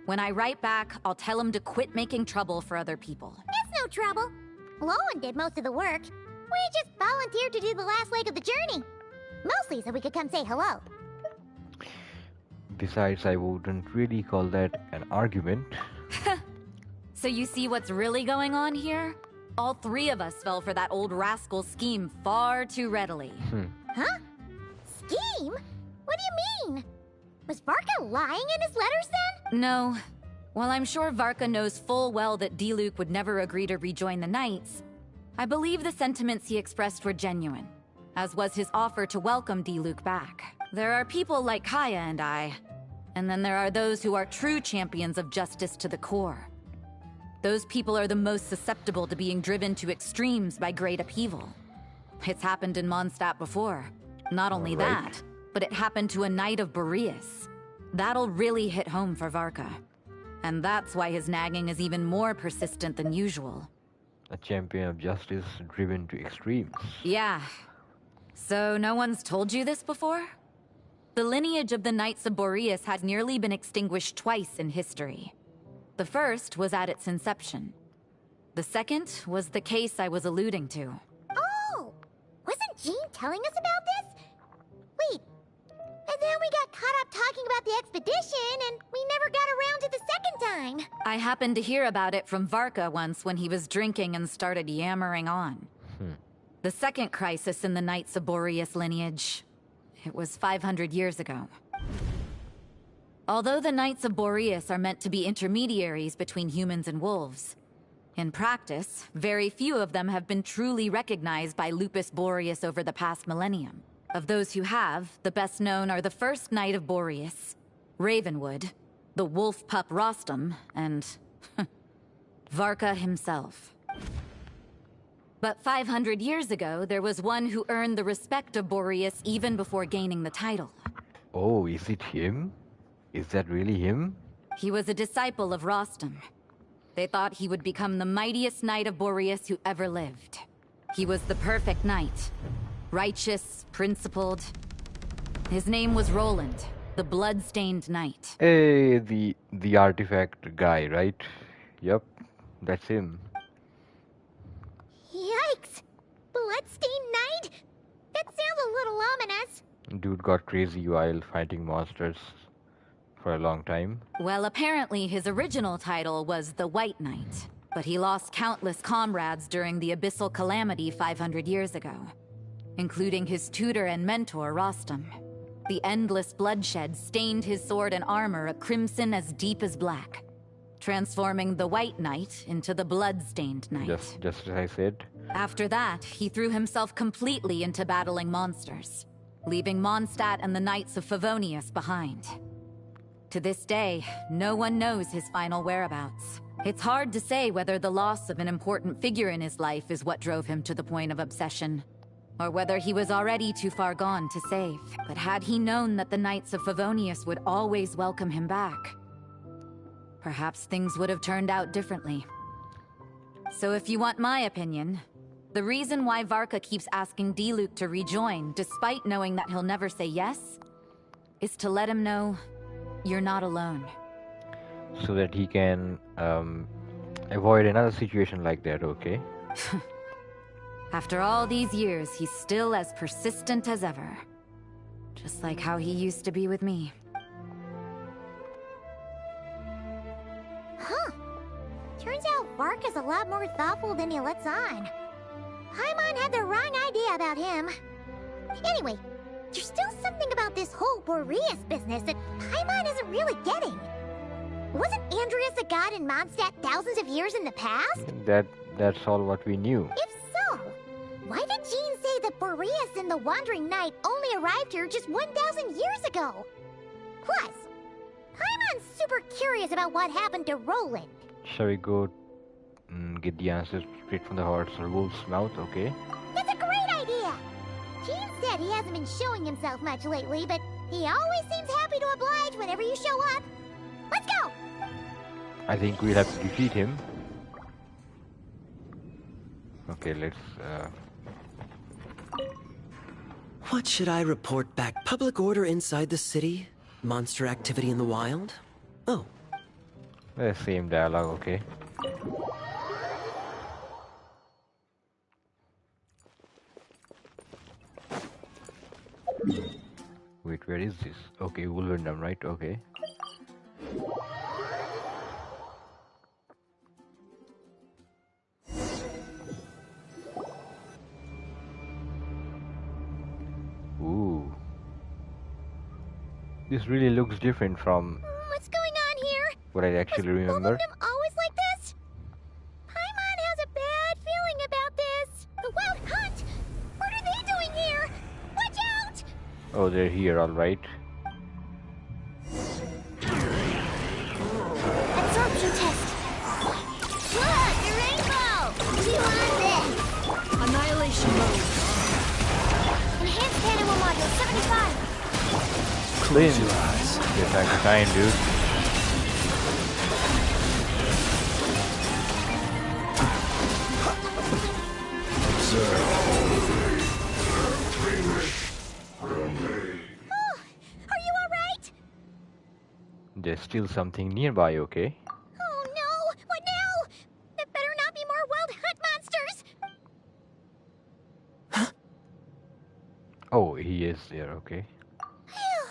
Speaker 18: When I write back, I'll tell him to quit making trouble for other people.
Speaker 5: It's no trouble. Lowen did most of the work. We just volunteered to do the last leg of the journey. Mostly so we could come say hello.
Speaker 2: Besides, I wouldn't really call that an argument.
Speaker 18: So you see what's really going on here? All three of us fell for that old rascal's scheme far too readily.
Speaker 5: Huh? Scheme? What do you mean? Was Varka lying in his letters then?
Speaker 18: No. While I'm sure Varka knows full well that Diluc would never agree to rejoin the Knights, I believe the sentiments he expressed were genuine, as was his offer to welcome Diluc back. There are people like Kaya and I, and then there are those who are true champions of justice to the core. Those people are the most susceptible to being driven to extremes by great upheaval. It's happened in Mondstadt before. Not only that, but it happened to a Knight of Boreas. That'll really hit home for Varka. And that's why his nagging is even more persistent than usual.
Speaker 2: A champion of justice driven to extremes.
Speaker 18: Yeah. So no one's told you this before? The lineage of the Knights of Boreas had nearly been extinguished twice in history. The first was at its inception. The second was the case I was alluding to.
Speaker 5: Oh! Wasn't Jean telling us about this? Wait, And then we got caught up talking about the expedition, and we never got around to the second time.
Speaker 18: I happened to hear about it from Varka once when he was drinking and started yammering on. The second crisis in the Knights of Boreas lineage. It was 500 years ago. Although the Knights of Boreas are meant to be intermediaries between humans and wolves, in practice, very few of them have been truly recognized by Lupus Boreas over the past millennium. Of those who have, the best known are the first Knight of Boreas, Ravenwood, the wolf pup Rostam, and Varka himself. But 500 years ago, there was one who earned the respect of Boreas even before gaining the title.
Speaker 2: Oh, is it him? Is that really him?
Speaker 18: He was a disciple of Rostam. They thought he would become the mightiest Knight of Boreas who ever lived. He was the perfect knight. Righteous, principled. His name was Roland, the blood-stained knight.
Speaker 2: Hey, the artifact guy, right? Yep, that's him.
Speaker 5: Yikes! Bloodstained Knight? That sounds a little ominous.
Speaker 2: Dude got crazy while fighting monsters for a long time.
Speaker 18: Well, apparently his original title was the White Knight, but he lost countless comrades during the Abyssal Calamity 500 years ago, including his tutor and mentor, Rostam. The endless bloodshed stained his sword and armor a crimson as deep as black, transforming the White Knight into the Blood-Stained Knight.
Speaker 2: Just as I said.
Speaker 18: After that, he threw himself completely into battling monsters, leaving Mondstadt and the Knights of Favonius behind. To this day, no one knows his final whereabouts. It's hard to say whether the loss of an important figure in his life is what drove him to the point of obsession, or whether he was already too far gone to save. But had he known that the Knights of Favonius would always welcome him back, perhaps things would have turned out differently. So if you want my opinion, the reason why Varka keeps asking Diluc to rejoin, despite knowing that he'll never say yes, is to let him know you're not alone.
Speaker 2: So that he can avoid another situation like that, okay?
Speaker 18: After all these years, he's still as persistent as ever. Just like how he used to be with me.
Speaker 5: Huh. Turns out Varka's a lot more thoughtful than he lets on. Paimon had the wrong idea about him. Anyway, there's still something about this whole Boreas business that Paimon isn't really getting. Wasn't Andreas a god in Mondstadt thousands of years in the past?
Speaker 2: That's all what we knew.
Speaker 5: If so, why did Jean say that Boreas and the Wandering Knight only arrived here just 1,000 years ago? Plus, Paimon's super curious about what happened to Roland.
Speaker 2: Shall we go get the answers straight from the horse or wolf's mouth, okay?
Speaker 5: That's a great idea! Jean said he hasn't been showing himself much lately, but he always seems happy to oblige whenever you show up. Let's go!
Speaker 2: I think we'll have to defeat him. Okay, let's...
Speaker 17: What should I report back? Public order inside the city? Monster activity in the wild? Oh.
Speaker 2: The same dialogue, okay. Wait, where is this? Okay, Wolvendom, right? Okay. Ooh. This really looks different from
Speaker 5: What's going on here?
Speaker 2: what I actually remember.
Speaker 5: Wolvendom always like this? Paimon has a bad feeling about this. The Wild Hunt! What are they doing here? Watch out!
Speaker 2: Oh, they're here, alright.
Speaker 5: Absorption test. Look, a rainbow! We want this! Annihilation mode. Enhanced animal module 75.
Speaker 2: Cleanse your eyes. Get back to time, dude.
Speaker 5: Are you alright?
Speaker 2: There's still something nearby, okay?
Speaker 5: Oh no! What now? There better not be more Wild Hunt monsters!
Speaker 2: Oh, he is there, okay.
Speaker 5: Phew.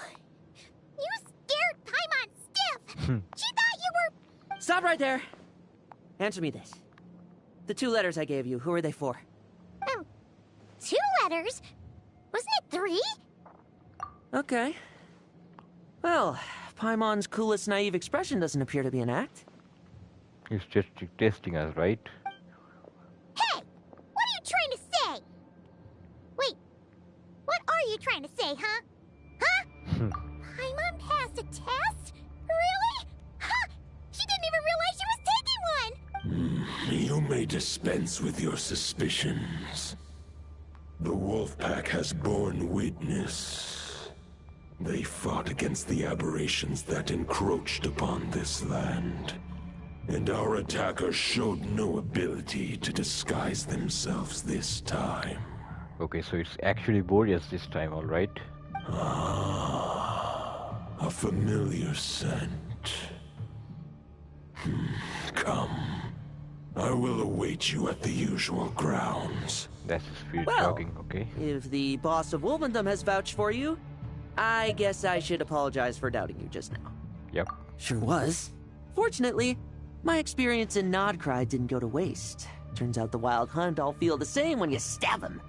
Speaker 5: thought you were...
Speaker 6: Stop right there. Answer me this. The 2 letters I gave you, who are they for?
Speaker 5: 2 letters? Wasn't it 3?
Speaker 6: Okay. Well, Paimon's coolest naive expression doesn't appear to be an act.
Speaker 2: He's just testing us, right?
Speaker 5: Hey! What are you trying to say? Wait. What are you trying to say, huh? Huh? Paimon passed a test? Really? Huh! She didn't even realize she was taking one!
Speaker 10: You may dispense with your suspicions. The Wolfpack has borne witness. They fought against the aberrations that encroached upon this land. And our attackers showed no ability to disguise themselves this time.
Speaker 2: Okay, so it's actually Boreas this time, alright?
Speaker 10: Ah, a familiar scent. Come. I will await you at the usual grounds.
Speaker 2: That's the spirit
Speaker 6: Well,
Speaker 2: talking, okay?
Speaker 6: If the boss of Wolvendom has vouched for you, I guess I should apologize for doubting you just now.
Speaker 2: Yep.
Speaker 6: Sure was. Fortunately, my experience in Nodcry didn't go to waste. Turns out the Wild Hunt all feel the same when you stab them.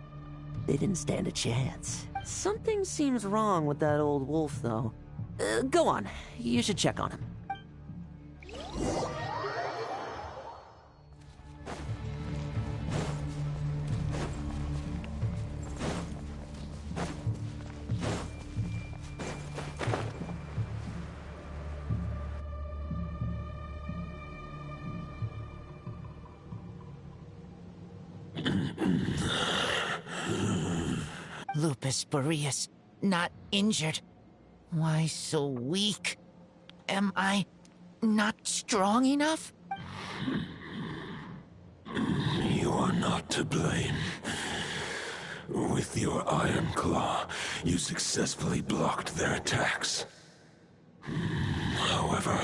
Speaker 6: They didn't stand a chance. Something seems wrong with that old wolf, though. Go on. You should check on him.
Speaker 16: Lupus Boreas, not injured. Why so weak? Am I not strong enough?
Speaker 10: You are not to blame. With your Iron Claw, you successfully blocked their attacks. However,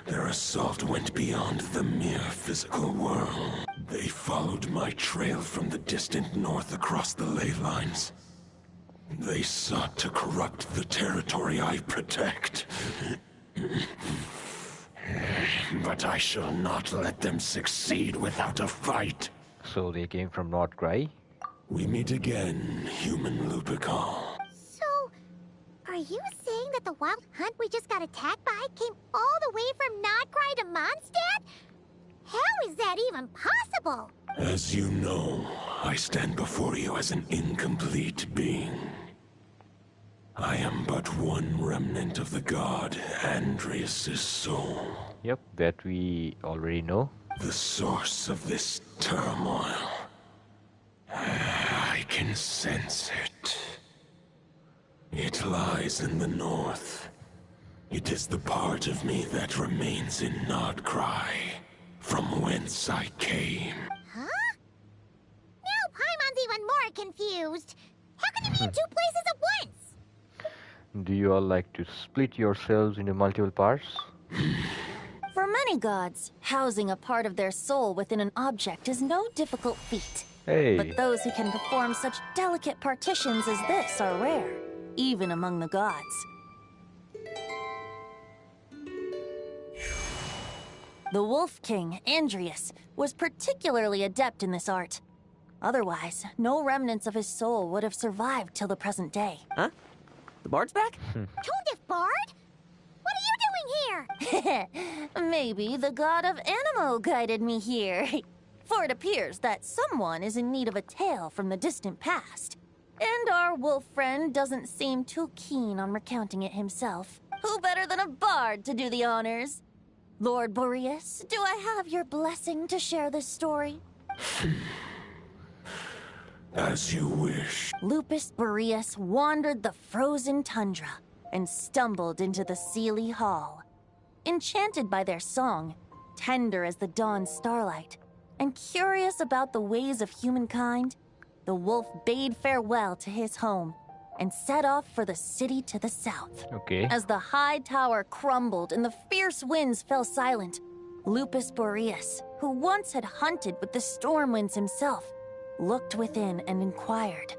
Speaker 10: their assault went beyond the mere physical world. They followed my trail from the distant north across the ley lines. They sought to corrupt the territory I protect. But I shall not let them succeed without a fight.
Speaker 2: So they came from Nodcry?
Speaker 10: We meet again, human Lupical.
Speaker 5: So, are you saying that the Wild Hunt we just got attacked by came all the way from Nodcry to Mondstadt? How is that even possible?
Speaker 10: As you know, I stand before you as an incomplete being. I am but one remnant of the god Andrias' soul.
Speaker 2: Yep, that we already know.
Speaker 10: The source of this turmoil. I can sense it. It lies in the north. It is the part of me that remains in Nodcry, from whence I came.
Speaker 5: Huh? Now Paimon's even more confused. How can he be in 2 places at once?
Speaker 2: Do you all like to split yourselves into multiple parts?
Speaker 3: For many gods, housing a part of their soul within an object is no difficult feat.
Speaker 2: Hey.
Speaker 3: But those who can perform such delicate partitions as this are rare, even among the gods. The Wolf King, Andrias, was particularly adept in this art. Otherwise, no remnants of his soul would have survived till the present day.
Speaker 6: Huh? The bard's back?
Speaker 5: Tondif Bard? What are you doing here?
Speaker 3: Maybe the god of Animo guided me here. For it appears that someone is in need of a tale from the distant past. And our wolf friend doesn't seem too keen on recounting it himself. Who better than a bard to do the honors? Lord Boreas, do I have your blessing to share this story?
Speaker 10: As you wish.
Speaker 3: Lupus Boreas wandered the frozen tundra and stumbled into the Seelie Hall. Enchanted by their song, tender as the dawn starlight, and curious about the ways of humankind, the wolf bade farewell to his home and set off for the city to the south.
Speaker 2: Okay.
Speaker 3: As the high tower crumbled and the fierce winds fell silent, Lupus Boreas, who once had hunted with the storm winds himself, looked within and inquired,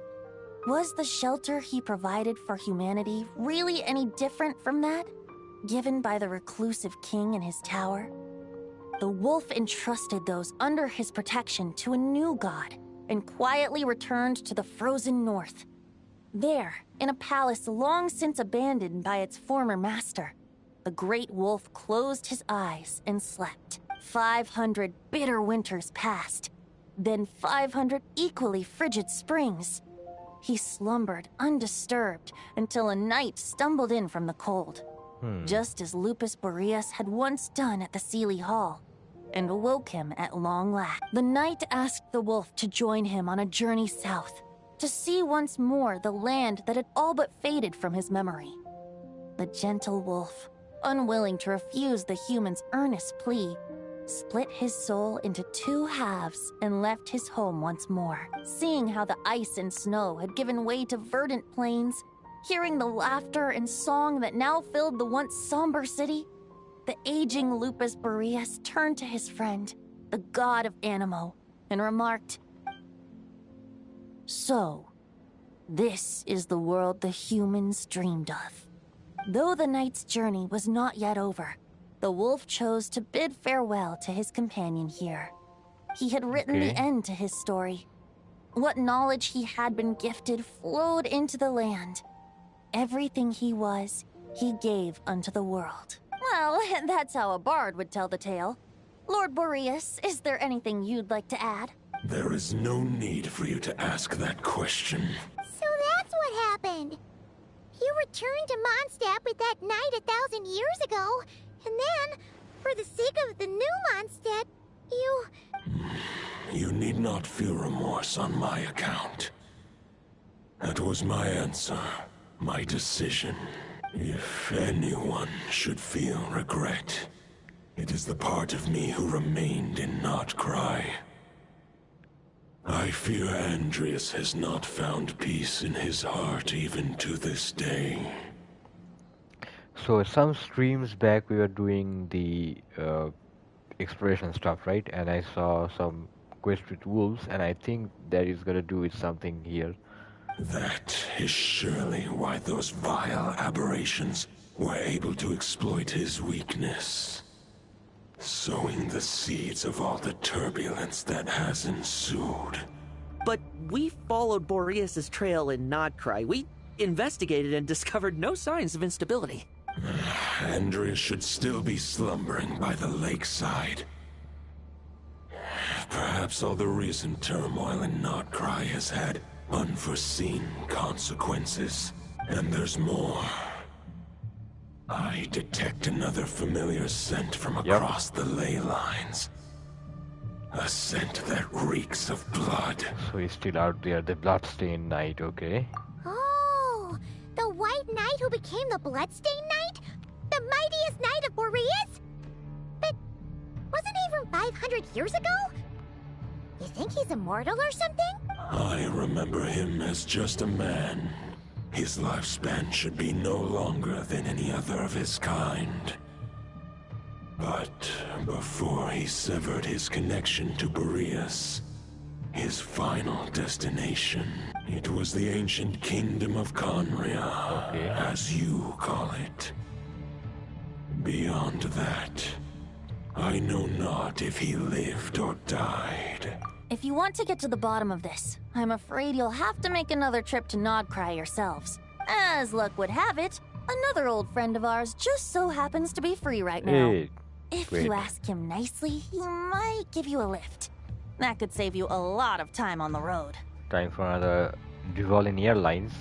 Speaker 3: was the shelter he provided for humanity really any different from that? given by the reclusive king in his tower, the wolf entrusted those under his protection to a new god and quietly returned to the frozen north. There, in a palace long since abandoned by its former master, the great wolf closed his eyes and slept. 500 bitter winters passed, then 500 equally frigid springs. He slumbered undisturbed until a knight stumbled in from the cold, just as Lupus Boreas had once done at the Seelie Hall, and awoke him at long last. The knight asked the wolf to join him on a journey south, to see once more the land that had all but faded from his memory. The gentle wolf, unwilling to refuse the human's earnest plea, split his soul into two halves and left his home once more. Seeing how the ice and snow had given way to verdant plains, hearing the laughter and song that now filled the once somber city, the aging Lupus Boreas turned to his friend, the god of Animo, and remarked, "So, this is the world the humans dreamed of." Though the knight's journey was not yet over, the wolf chose to bid farewell to his companion here. He had written the end to his story. What knowledge he had been gifted flowed into the land. Everything he was, he gave unto the world. Well, that's how a bard would tell the tale. Lord Boreas, is there anything you'd like to add?
Speaker 10: There is no need for you to ask that question.
Speaker 5: So that's what happened. You returned to Mondstadt with that knight 1,000 years ago, and then, for the sake of the new Mondstadt, you...
Speaker 10: You need not feel remorse on my account. That was my answer, my decision. If anyone should feel regret, it is the part of me who remained in Notcry. I fear Andreas has not found peace in his heart even to this day.
Speaker 2: So some streams back we were doing the exploration stuff, right? And I saw some quest with wolves, and I think that is gonna do with something here.
Speaker 10: That is surely why those vile aberrations were able to exploit his weakness, sowing the seeds of all the turbulence that has ensued.
Speaker 6: But we followed Boreas' trail in Nodcry. We investigated and discovered no signs of instability.
Speaker 10: Andreas should still be slumbering by the lakeside. Perhaps all the recent turmoil in Notcry has had unforeseen consequences. And there's more. I detect another familiar scent from across the ley lines. A scent that reeks of blood.
Speaker 2: So he's still out there, the bloodstained knight, okay?
Speaker 5: Oh, the white knight who became the Bloodstained Knight? The mightiest knight of Boreas? But wasn't he from 500 years ago? You think he's immortal or something?
Speaker 10: I remember him as just a man. His lifespan should be no longer than any other of his kind. But before he severed his connection to Boreas, his final destination, it was the ancient kingdom of Conria, as you call it. Beyond that, I know not if he lived or died.
Speaker 3: If you want to get to the bottom of this, I'm afraid you'll have to make another trip to Nodcry yourselves. As luck would have it, another old friend of ours just so happens to be free right now.
Speaker 2: Hey,
Speaker 3: if
Speaker 2: great.
Speaker 3: you ask him nicely, he might give you a lift. That could save you a lot of time on the road.
Speaker 2: Time for another Duvalin Airlines.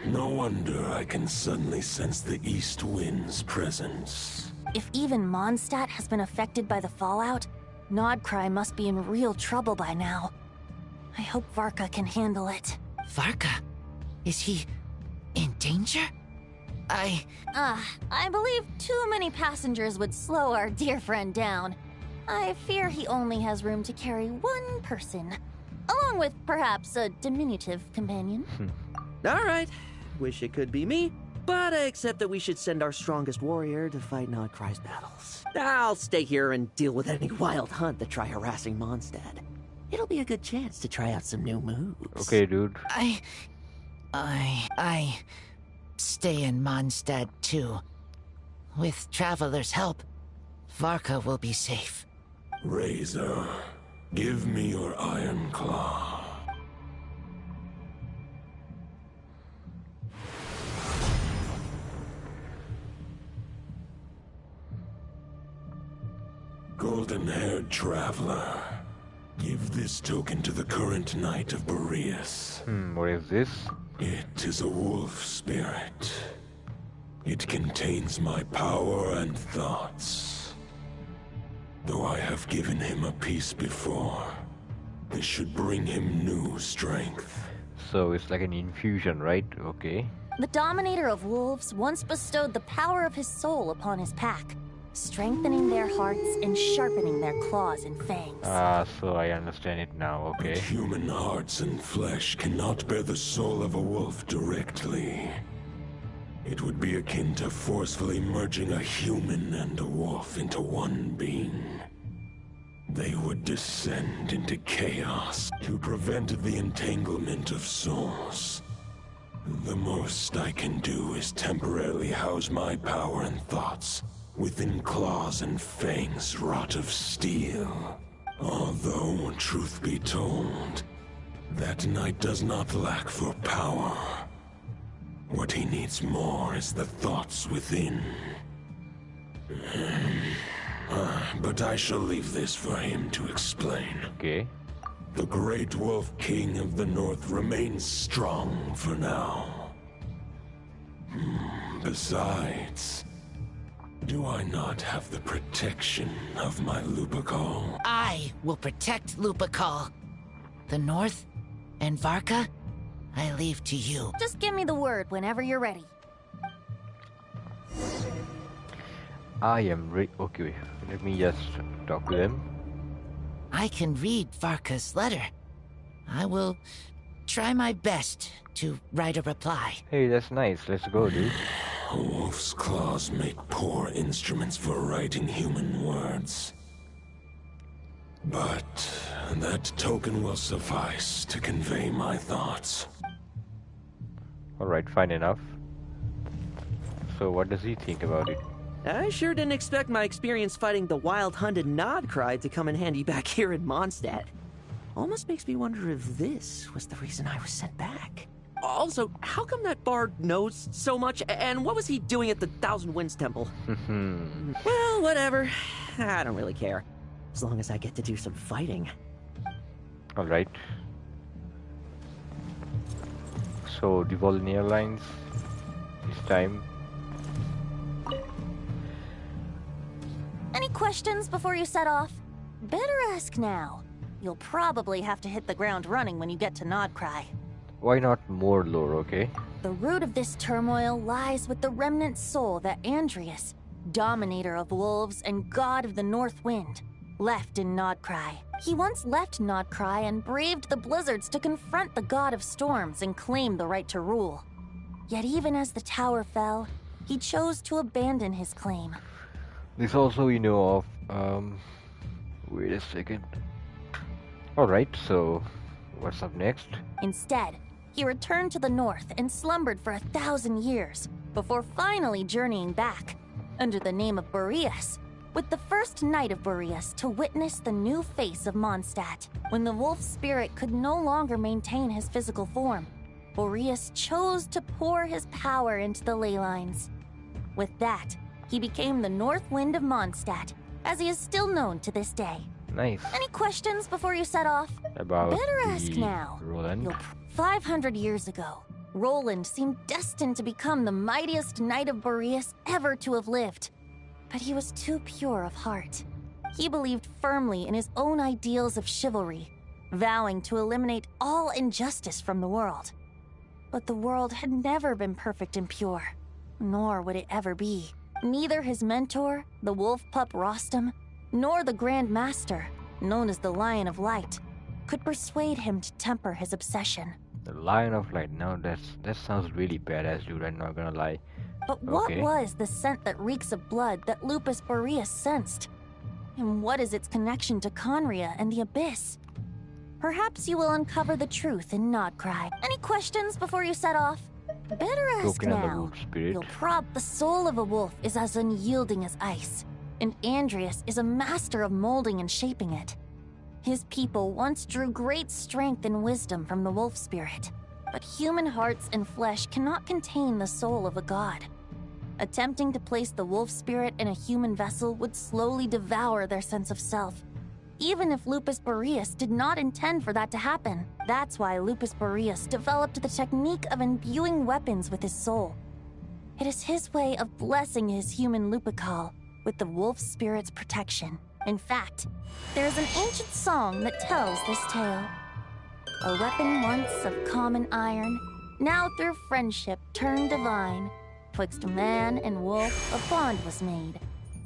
Speaker 10: No wonder I can suddenly sense the east wind's presence.
Speaker 3: If even Mondstadt has been affected by the fallout, Nodcry must be in real trouble by now. I hope Varka can handle it.
Speaker 16: Varka? Is he in danger?
Speaker 3: I believe too many passengers would slow our dear friend down. I fear he only has room to carry one person, along with perhaps a diminutive companion.
Speaker 6: All right. Wish it could be me, but I accept that we should send our strongest warrior to fight Nodcry's battles. I'll stay here and deal with any wild hunt that try harassing Mondstadt. It'll be a good chance to try out some new moves.
Speaker 2: Okay, dude.
Speaker 16: I stay in Mondstadt too.
Speaker 20: With Traveler's help, Varka will be safe.
Speaker 10: Razor, give me your iron claw. Golden-haired traveler, give this token to the current knight of Boreas.
Speaker 2: What is this?
Speaker 10: It is a wolf spirit. It contains my power and thoughts. Though I have given him a piece before, this should bring him new strength.
Speaker 2: So it's like an infusion, right? Okay.
Speaker 3: The Dominator of Wolves once bestowed the power of his soul upon his pack, strengthening their hearts and sharpening their claws and fangs.
Speaker 2: So I understand it now, okay.
Speaker 10: But human hearts and flesh cannot bear the soul of a wolf directly. It would be akin to forcefully merging a human and a wolf into one being. They would descend into chaos to prevent the entanglement of souls. The most I can do is temporarily house my power and thoughts within claws and fangs wrought of steel. Although, truth be told, that knight does not lack for power. What he needs more is the thoughts within. But I shall leave this for him to explain.
Speaker 2: Okay.
Speaker 10: The Great Wolf King of the North remains strong for now. Besides, do I not have the protection of my Lupacol?
Speaker 20: I will protect Lupacol. The North and Varka, I leave to you.
Speaker 3: Just give me the word whenever you're ready.
Speaker 2: I am ready. Okay, let me just talk to them.
Speaker 20: I can read Varka's letter. I will try my best to write a reply.
Speaker 2: Hey, that's nice. Let's go, dude.
Speaker 10: A wolf's claws make poor instruments for writing human words. But that token will suffice to convey my thoughts.
Speaker 2: Alright, fine enough. So what does he think about it?
Speaker 6: I sure didn't expect my experience fighting the wild-hunted Nodcry to come in handy back here in Mondstadt. Almost makes me wonder if this was the reason I was sent back. Also, how come that bard knows so much, and what was he doing at the Thousand Winds Temple? Well, whatever. I don't really care. As long as I get to do some fighting.
Speaker 2: Alright. So, the Volnir lines. This time.
Speaker 3: Any questions before you set off? Better ask now. You'll probably have to hit the ground running when you get to Nodcry.
Speaker 2: Why not more lore, okay?
Speaker 3: The root of this turmoil lies with the remnant soul that Andrius, Dominator of Wolves and God of the North Wind, left in Nodcry. He once left Nodcry and braved the blizzards to confront the God of Storms and claim the right to rule. Yet even as the tower fell, he chose to abandon his claim.
Speaker 2: This also we know of. Wait a second. Alright, so what's up next?
Speaker 3: Instead, he returned to the north and slumbered for 1,000 years, before finally journeying back, under the name of Boreas, with the first knight of Boreas to witness the new face of Mondstadt. When the wolf spirit could no longer maintain his physical form, Boreas chose to pour his power into the ley lines. With that, he became the North Wind of Mondstadt, as he is still known to this day.
Speaker 2: Nice.
Speaker 3: Any questions before you set off?
Speaker 2: About
Speaker 3: Better ask now.
Speaker 2: Roland?
Speaker 3: 500 years ago, Roland seemed destined to become the mightiest knight of Boreas ever to have lived. But he was too pure of heart. He believed firmly in his own ideals of chivalry, vowing to eliminate all injustice from the world. But the world had never been perfect and pure, nor would it ever be. Neither his mentor, the wolf pup Rostam, nor the Grand Master, known as the Lion of Light, could persuade him to temper his obsession.
Speaker 2: The Lion of Light. Now that sounds really badass, dude. I'm not gonna lie.
Speaker 3: But what was the scent that reeks of blood that Lupus Boreas sensed? And what is its connection to Conria and the Abyss? Perhaps you will uncover the truth in Nodcry. Any questions before you set off? Better ask
Speaker 2: token on the
Speaker 3: now.
Speaker 2: wolf spirit.
Speaker 3: You'll prob the soul of a wolf is as unyielding as ice, and Andreas is a master of molding and shaping it. His people once drew great strength and wisdom from the wolf spirit, but human hearts and flesh cannot contain the soul of a god. Attempting to place the wolf spirit in a human vessel would slowly devour their sense of self, even if Lupus Boreas did not intend for that to happen. That's why Lupus Boreas developed the technique of imbuing weapons with his soul. It is his way of blessing his human Lupical with the wolf spirit's protection. In fact, there is an ancient song that tells this tale. A weapon once of common iron, now through friendship turned divine. Twixt man and wolf a bond was made,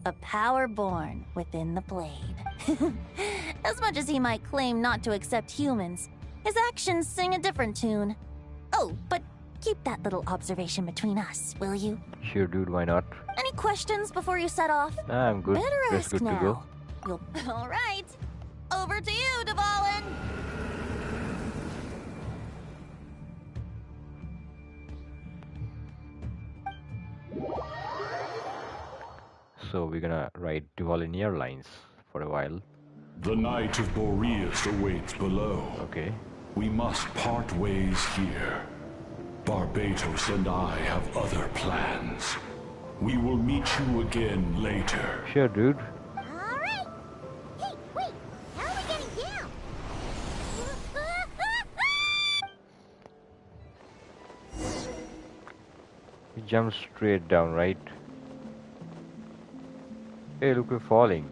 Speaker 3: a power born within the blade. As much as he might claim not to accept humans, his actions sing a different tune. Oh, but keep that little observation between us, will you?
Speaker 2: Sure, dude, why not?
Speaker 3: Any questions before you set off?
Speaker 2: Nah, I'm good.
Speaker 3: Better
Speaker 2: Just
Speaker 3: ask
Speaker 2: good
Speaker 3: now.
Speaker 2: to go.
Speaker 3: All right. Over to you, Dvalin.
Speaker 2: So we're gonna ride Dvalin Airlines for a while.
Speaker 9: The Knight of Boreas awaits below.
Speaker 2: Okay.
Speaker 9: We must part ways here. Barbatos and I have other plans. We will meet you again later.
Speaker 2: Sure, dude.
Speaker 5: Alright! Hey, wait! How are we getting down?
Speaker 2: We jump straight down, right? Hey, look, we're falling.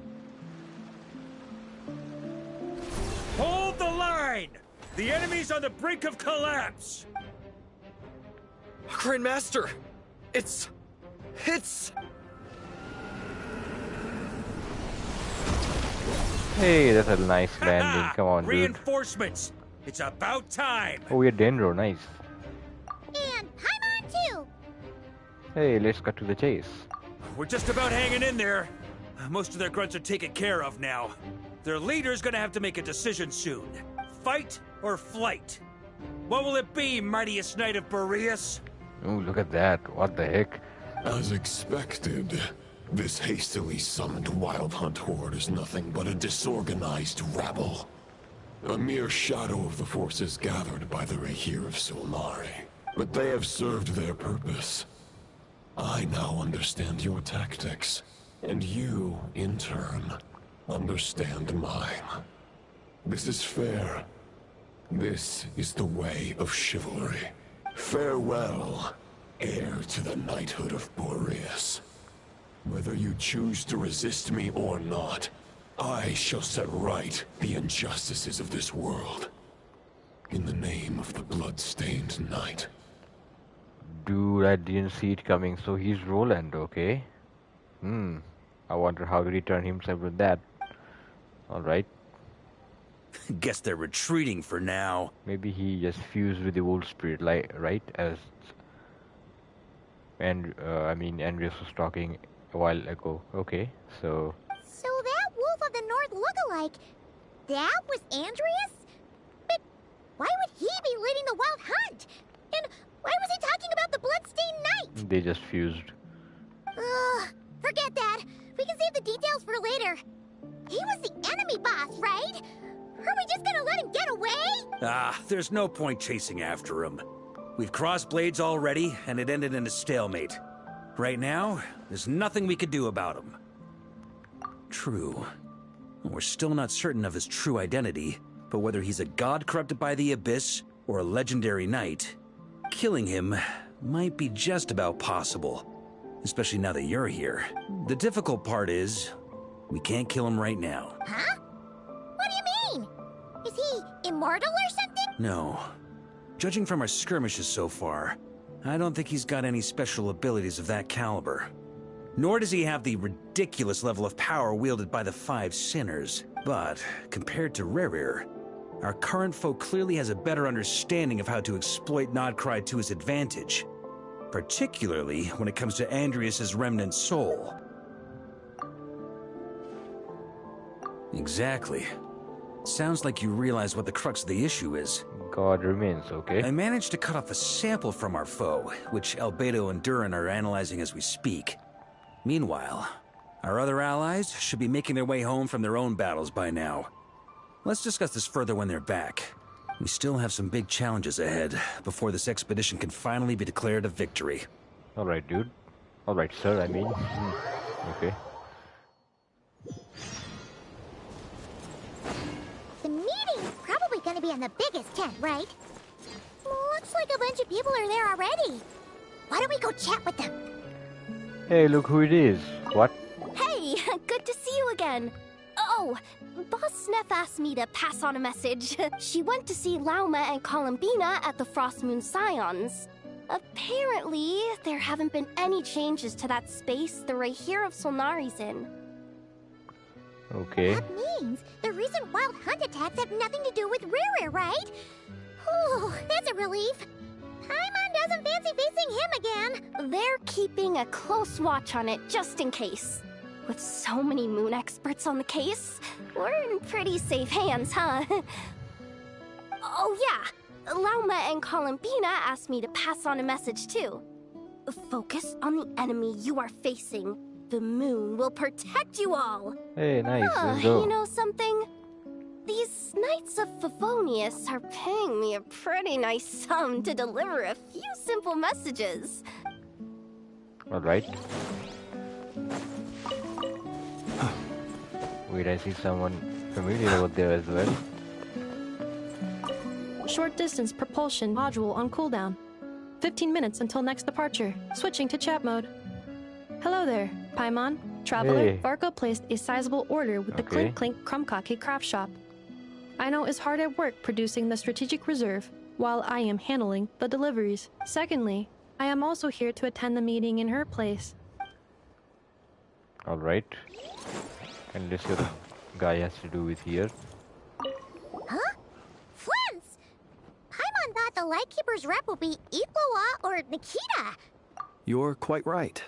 Speaker 4: Hold the line! The enemy's on the brink of collapse!
Speaker 8: Grandmaster! It's...
Speaker 2: Hey, that's a nice landing. Come on, dude.
Speaker 4: Reinforcements! It's about time!
Speaker 2: Oh, we're Dendro. Nice.
Speaker 5: And Paimon too!
Speaker 2: Hey, let's cut to the chase.
Speaker 4: We're just about hanging in there. Most of their grunts are taken care of now. Their leader's gonna have to make a decision soon. Fight or flight? What will it be, mightiest knight of Boreas?
Speaker 2: Oh, look at that. What the heck?
Speaker 10: As expected, this hastily summoned Wild Hunt horde is nothing but a disorganized rabble. A mere shadow of the forces gathered by the Rahir of Solmari. But they have served their purpose. I now understand your tactics, and you, in turn, understand mine. This is fair. This is the way of chivalry. Farewell, heir to the knighthood of Boreas. Whether you choose to resist me or not, I shall set right the injustices of this world. In the name of the blood-stained knight.
Speaker 2: Dude, I didn't see it coming. So he's Roland, okay? I wonder how did he turn himself with that. Alright.
Speaker 4: Guess they're retreating for now.
Speaker 2: Maybe he just fused with the wolf spirit, like, right? As... And, Andreas was talking a while ago. Okay, so...
Speaker 5: So that Wolf of the North lookalike, that was Andreas? But why would he be leading the Wild Hunt? And why was he talking about the Bloodstained Knight?
Speaker 2: They just fused.
Speaker 5: Forget that. We can save the details for later. He was the enemy boss, right? Are we just gonna let him get away?
Speaker 4: There's no point chasing after him. We've crossed blades already, and it ended in a stalemate. Right now, there's nothing we could do about him. True. We're still not certain of his true identity, but whether he's a god corrupted by the Abyss or a legendary knight, killing him might be just about possible. Especially now that you're here. The difficult part is, we can't kill him right now.
Speaker 5: Huh? What do you mean? Is he immortal or something?
Speaker 4: No. Judging from our skirmishes so far, I don't think he's got any special abilities of that caliber. Nor does he have the ridiculous level of power wielded by the Five Sinners. But, compared to Rerir, our current foe clearly has a better understanding of how to exploit Nodcry to his advantage. Particularly when it comes to Andreas's remnant soul. Exactly. Sounds like you realize what the crux of the issue is.
Speaker 2: God remains, okay?
Speaker 4: I managed to cut off a sample from our foe, which Albedo and Durin are analyzing as we speak. Meanwhile, our other allies should be making their way home from their own battles by now. Let's discuss this further when they're back. We still have some big challenges ahead before this expedition can finally be declared a victory.
Speaker 2: Alright, dude. Alright, sir, I mean. Okay.
Speaker 5: The meeting's probably gonna be in the biggest tent, right? Looks like a bunch of people are there already. Why don't we go chat with them?
Speaker 2: Hey, look who it is. What?
Speaker 15: Hey, good to see you again. Oh, Boss Sneff asked me to pass on a message. She went to see Lauma and Columbina at the Frost Moon Scions. Apparently, there haven't been any changes to that space the Rahir of Solnari's in.
Speaker 2: Okay.
Speaker 5: That means the recent wild hunt attacks have nothing to do with Riri, right? Whew, that's a relief. Paimon doesn't fancy facing him again.
Speaker 15: They're keeping a close watch on it just in case. With so many moon experts on the case, we're in pretty safe hands, huh? Oh yeah, Lauma and Columbina asked me to pass on a message too. Focus on the enemy you are facing. The moon will protect you all.
Speaker 2: Hey, nice. Let's go.
Speaker 15: You know something? These Knights of Favonius are paying me a pretty nice sum to deliver a few simple messages.
Speaker 2: Alright. Wait, I see someone familiar over there as well.
Speaker 21: Short distance propulsion module on cooldown. 15 minutes until next departure. Switching to chat mode. Hello there, Paimon. Traveler,
Speaker 2: Hey.
Speaker 21: Varka placed a sizable order with the
Speaker 2: Okay.
Speaker 21: Clink Clink Krumkake craft shop. Aino is hard at work producing the strategic reserve, while I am handling the deliveries. Secondly, I am also here to attend the meeting in her place.
Speaker 2: Alright. And let's see what the guy has to do with here.
Speaker 5: Huh? Friends! Paimon thought the Lightkeeper's rep would be Itlua or Nikita.
Speaker 1: You're quite right.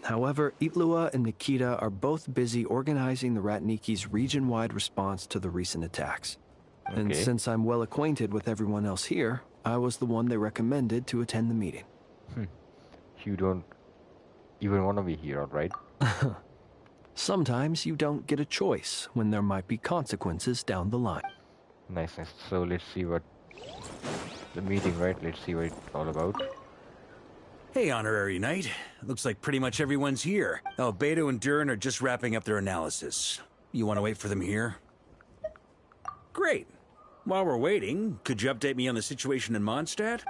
Speaker 1: However, Itlua and Nikita are both busy organizing the Ratniki's region-wide response to the recent attacks. And
Speaker 2: Okay.
Speaker 1: since I'm well acquainted with everyone else here, I was the one they recommended to attend the meeting.
Speaker 2: You don't even want to be here, alright?
Speaker 1: Sometimes you don't get a choice when there might be consequences down the line.
Speaker 2: Nice, nice. So let's see what the meeting, right? Let's see what it's all about.
Speaker 4: Hey, Honorary Knight. Looks like pretty much everyone's here. Albedo and Durin are just wrapping up their analysis. You want to wait for them here? Great. While we're waiting, could you update me on the situation in Mondstadt?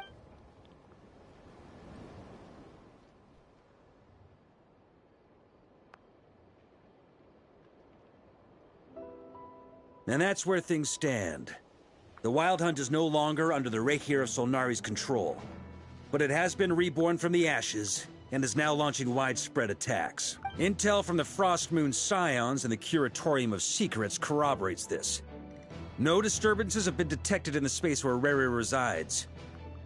Speaker 4: And that's where things stand. The Wild Hunt is no longer under the Rahir of Solnari's control, but it has been reborn from the ashes and is now launching widespread attacks. Intel from the Frost Moon Scions and the Curatorium of Secrets corroborates this. No disturbances have been detected in the space where Riri resides.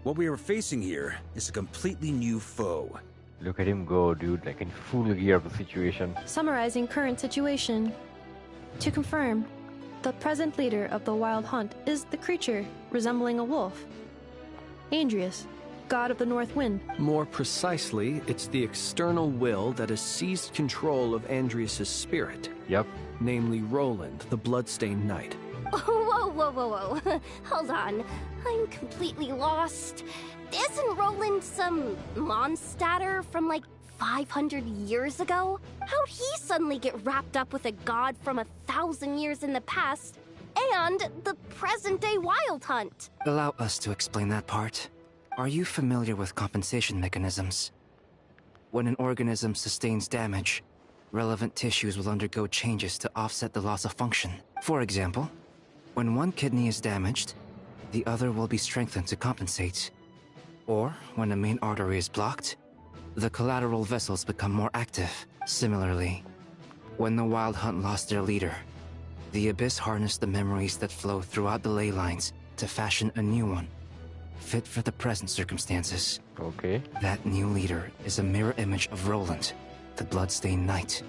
Speaker 4: What we are facing here is a completely new foe.
Speaker 2: Look at him go, dude, like in full gear of the situation.
Speaker 21: Summarizing current situation. To confirm, the present leader of the Wild Hunt is the creature resembling a wolf. Andrius, god of the North Wind.
Speaker 1: More precisely, it's the external will that has seized control of Andrius' spirit.
Speaker 2: Yep.
Speaker 1: Namely Roland, the Bloodstained Knight.
Speaker 15: Whoa, whoa, whoa, whoa. Hold on. I'm completely lost. Isn't Roland some Mondstadter from like 500 years ago? How'd he suddenly get wrapped up with a god from 1,000 years in the past and the present-day Wild Hunt?
Speaker 22: Allow us to explain that part. Are you familiar with compensation mechanisms? When an organism sustains damage, relevant tissues will undergo changes to offset the loss of function. For example, when one kidney is damaged, the other will be strengthened to compensate. Or, when a main artery is blocked, the collateral vessels become more active. Similarly, when the Wild Hunt lost their leader, the Abyss harnessed the memories that flow throughout the ley lines to fashion a new one, fit for the present circumstances.
Speaker 2: Okay.
Speaker 22: That new leader is a mirror image of Roland, the Bloodstained Knight.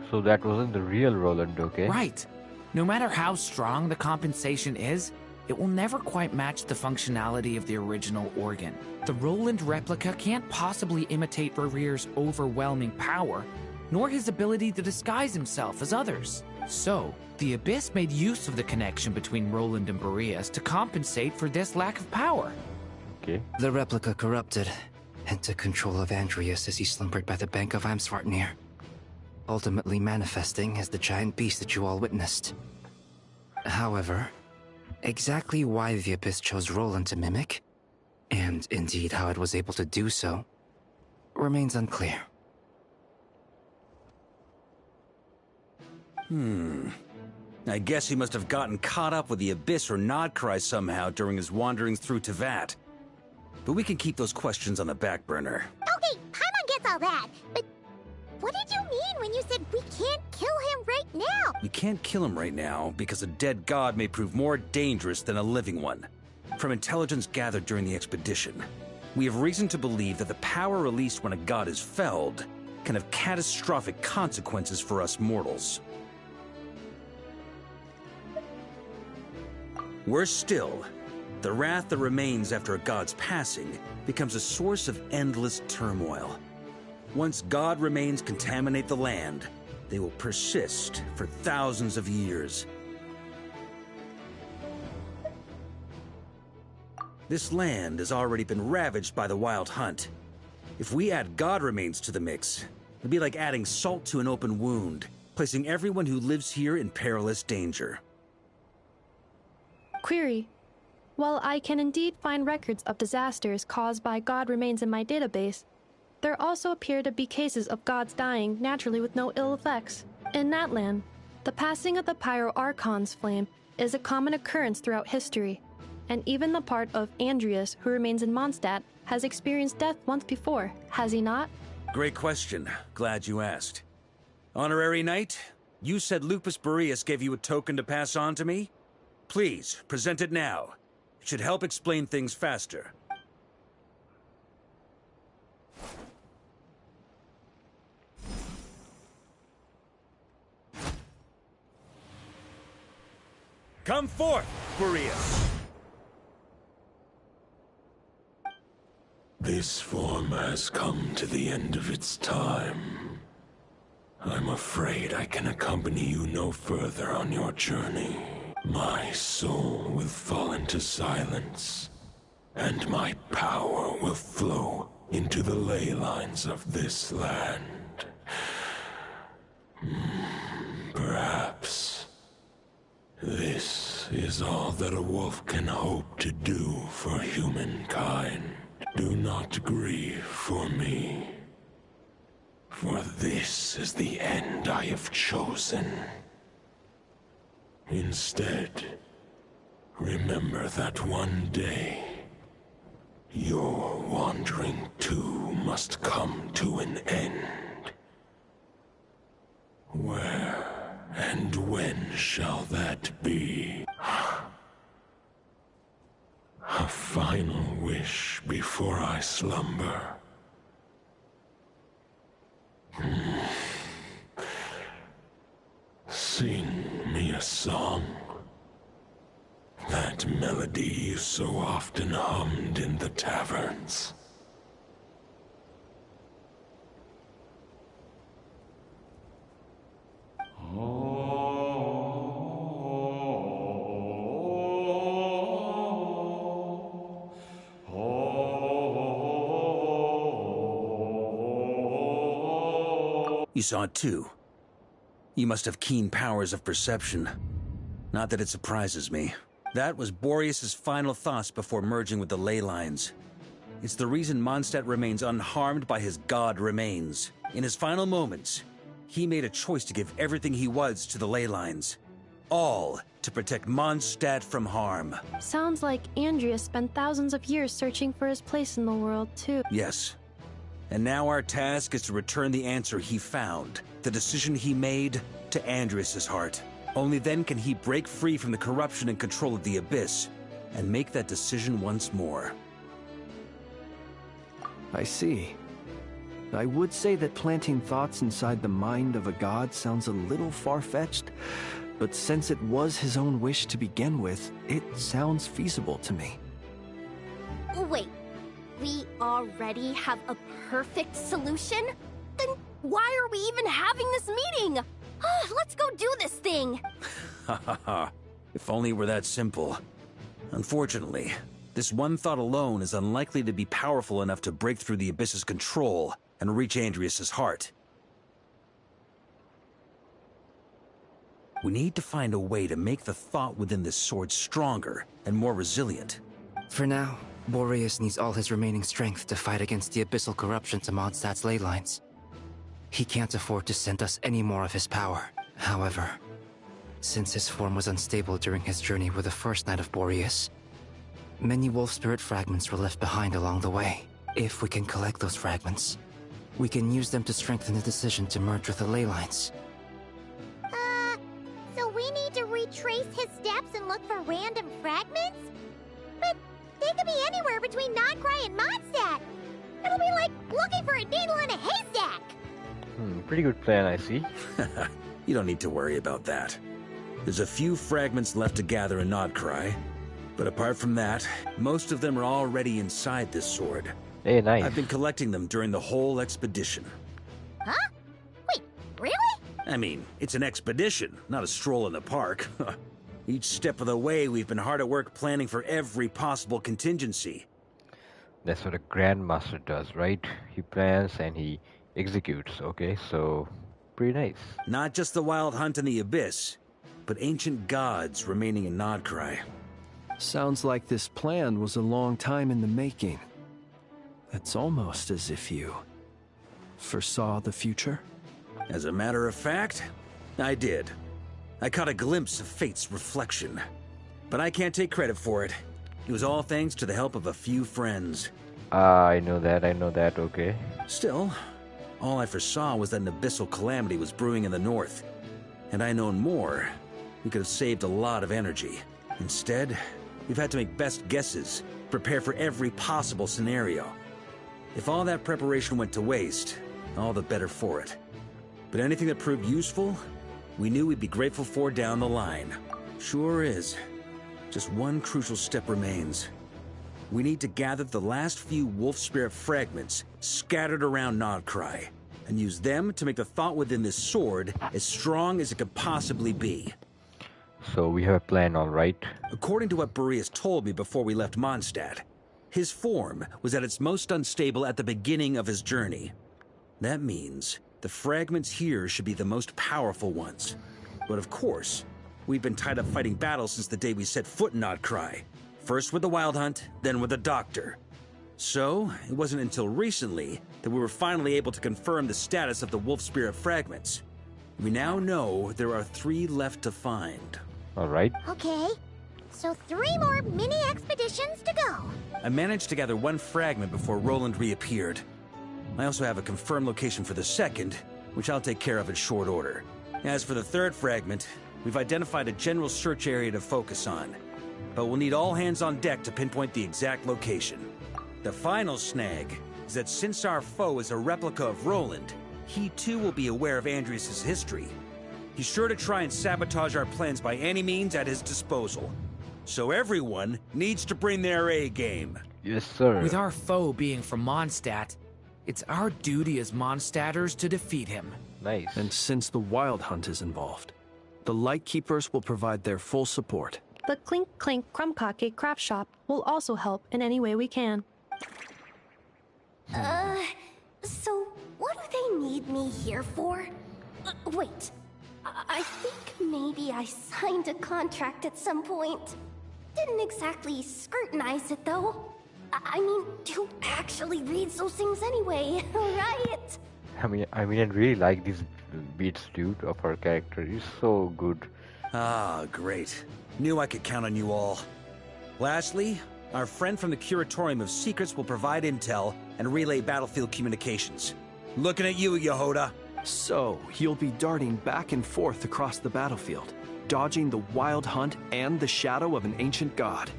Speaker 2: So that wasn't the real Roland, okay?
Speaker 17: Right.
Speaker 7: No matter how strong the compensation is, it will never quite match the functionality of the original organ. The Roland replica can't possibly imitate Barrier's overwhelming power, nor his ability to disguise himself as others. So, the Abyss made use of the connection between Roland and Boreas to compensate for this lack of power.
Speaker 2: Okay.
Speaker 22: The replica corrupted and took control of Andreas as he slumbered by the bank of Amsvartnir, ultimately manifesting as the giant beast that you all witnessed. However, exactly why the Abyss chose Roland to mimic, and indeed how it was able to do so, remains unclear.
Speaker 4: I guess he must have gotten caught up with the Abyss or Nodcry somehow during his wanderings through Tevat. But we can keep those questions on the back burner.
Speaker 5: Okay, Paimon gets all that, but what did you mean when you said we can't kill him right now?
Speaker 4: We can't kill him right now because a dead god may prove more dangerous than a living one. From intelligence gathered during the expedition, we have reason to believe that the power released when a god is felled can have catastrophic consequences for us mortals. Worse still, the wrath that remains after a god's passing becomes a source of endless turmoil. Once god remains contaminate the land, they will persist for thousands of years. This land has already been ravaged by the Wild Hunt. If we add god remains to the mix, it'd be like adding salt to an open wound, placing everyone who lives here in perilous danger.
Speaker 21: Query. While I can indeed find records of disasters caused by god remains in my database, there also appear to be cases of gods dying naturally with no ill effects. In Natlan, the passing of the Pyro-Archon's flame is a common occurrence throughout history, and even the part of Andreas who remains in Mondstadt has experienced death once before, has he not?
Speaker 4: Great question. Glad you asked. Honorary Knight, you said Lupus Boreas gave you a token to pass on to me? Please, present it now. It should help explain things faster. Come forth, Boreas!
Speaker 10: This form has come to the end of its time. I'm afraid I can accompany you no further on your journey. My soul will fall into silence, and my power will flow into the ley lines of this land. Perhaps this is all that a wolf can hope to do for humankind. Do not grieve for me, for this is the end I have chosen. Instead, remember that one day, your wandering too must come to an end. Where and when shall that be? A final wish before I slumber. Sing me a song. That melody you so often hummed in the taverns.
Speaker 4: You saw it too. You must have keen powers of perception. Not that it surprises me. That was Boreas' final thoughts before merging with the ley lines. It's the reason Mondstadt remains unharmed by his god remains. In his final moments, he made a choice to give everything he was to the ley lines. All to protect Mondstadt from harm.
Speaker 21: Sounds like Andrea spent thousands of years searching for his place in the world, too.
Speaker 4: Yes. And now our task is to return the answer he found, the decision he made, to Andreas' heart. Only then can he break free from the corruption and control of the Abyss, and make that decision once more.
Speaker 1: I see. I would say that planting thoughts inside the mind of a god sounds a little far-fetched, But since it was his own wish to begin with, it sounds feasible to me.
Speaker 15: Wait, we already have a perfect solution? Then why are we even having this meeting? Let's go do this thing!
Speaker 4: Ha ha ha. If only it were that simple. Unfortunately, this one thought alone is unlikely to be powerful enough to break through the Abyss's control and reach Andrias's heart. We need to find a way to make the thought within this sword stronger and more resilient.
Speaker 22: For now, Boreas needs all his remaining strength to fight against the abyssal corruption to Mondstadt's ley lines. He can't afford to send us any more of his power. However, since his form was unstable during his journey with the first Knight of Boreas, many wolf spirit fragments were left behind along the way. If we can collect those fragments, we can use them to strengthen the decision to merge with the ley lines.
Speaker 5: So we need to retrace his steps and look for random fragments? But they could be anywhere between Nodcry and Mondstadt. It'll be like looking for a needle in a haystack.
Speaker 2: Pretty good plan, I see.
Speaker 4: You don't need to worry about that. There's a few fragments left to gather in Nodcry, but apart from that, most of them are already inside this sword.
Speaker 2: Hey, nice.
Speaker 4: I've been collecting them during the whole expedition.
Speaker 5: Huh? Wait, really?
Speaker 4: I mean, it's an expedition, not a stroll in the park. Each step of the way, we've been hard at work planning for every possible contingency.
Speaker 2: That's what a Grandmaster does, right? He plans and he executes, okay? So, pretty nice.
Speaker 4: Not just the wild hunt in the Abyss, but ancient gods remaining in Nodcry.
Speaker 1: Sounds like this plan was a long time in the making. It's almost as if you foresaw the future.
Speaker 4: As a matter of fact, I did. I caught a glimpse of fate's reflection. But I can't take credit for it. It was all thanks to the help of a few friends.
Speaker 2: I know that, okay.
Speaker 4: Still, all I foresaw was that an abyssal calamity was brewing in the north. Had I known more, we could have saved a lot of energy. Instead, we've had to make best guesses, prepare for every possible scenario. If all that preparation went to waste, all the better for it. But anything that proved useful, we knew we'd be grateful for down the line. Sure is. Just one crucial step remains. We need to gather the last few wolf spirit fragments scattered around Nodcry, and use them to make the thought within this sword as strong as it could possibly be.
Speaker 2: So we have a plan, all right?
Speaker 4: According to what Boreas told me before we left Mondstadt, his form was at its most unstable at the beginning of his journey. That means the fragments here should be the most powerful ones. But of course, we've been tied up fighting battles since the day we set foot in Nodcry. First with the Wild Hunt, then with the Doctor. So, it wasn't until recently that we were finally able to confirm the status of the Wolf Spirit fragments. We now know there are 3 left to find.
Speaker 2: Alright.
Speaker 5: Okay, so 3 more mini expeditions to go.
Speaker 4: I managed to gather 1 fragment before Roland reappeared. I also have a confirmed location for the second, which I'll take care of in short order. As for the 3rd fragment, we've identified a general search area to focus on, but we'll need all hands on deck to pinpoint the exact location. The final snag is that since our foe is a replica of Roland, he too will be aware of Andrias's history. He's sure to try and sabotage our plans by any means at his disposal. So everyone needs to bring their A game.
Speaker 2: Yes, sir.
Speaker 7: With our foe being from Mondstadt, it's our duty as Mondstadters to defeat him.
Speaker 2: Nice.
Speaker 1: And since the Wild Hunt is involved, the Lightkeepers will provide their full support.
Speaker 21: The Clink Clink Krumkake craft shop will also help in any way we can.
Speaker 15: So what do they need me here for? Wait, I think maybe I signed a contract at some point. Didn't exactly scrutinize it though. I mean, who actually reads those things anyway, right?
Speaker 2: I mean, I really like these beats, dude, of our character. He's so good.
Speaker 4: Ah, great. Knew I could count on you all. Lastly, our friend from the Curatorium of Secrets will provide intel and relay battlefield communications. Looking at you, Yehoda.
Speaker 1: So, you'll be darting back and forth across the battlefield, dodging the Wild Hunt and the shadow of an ancient god.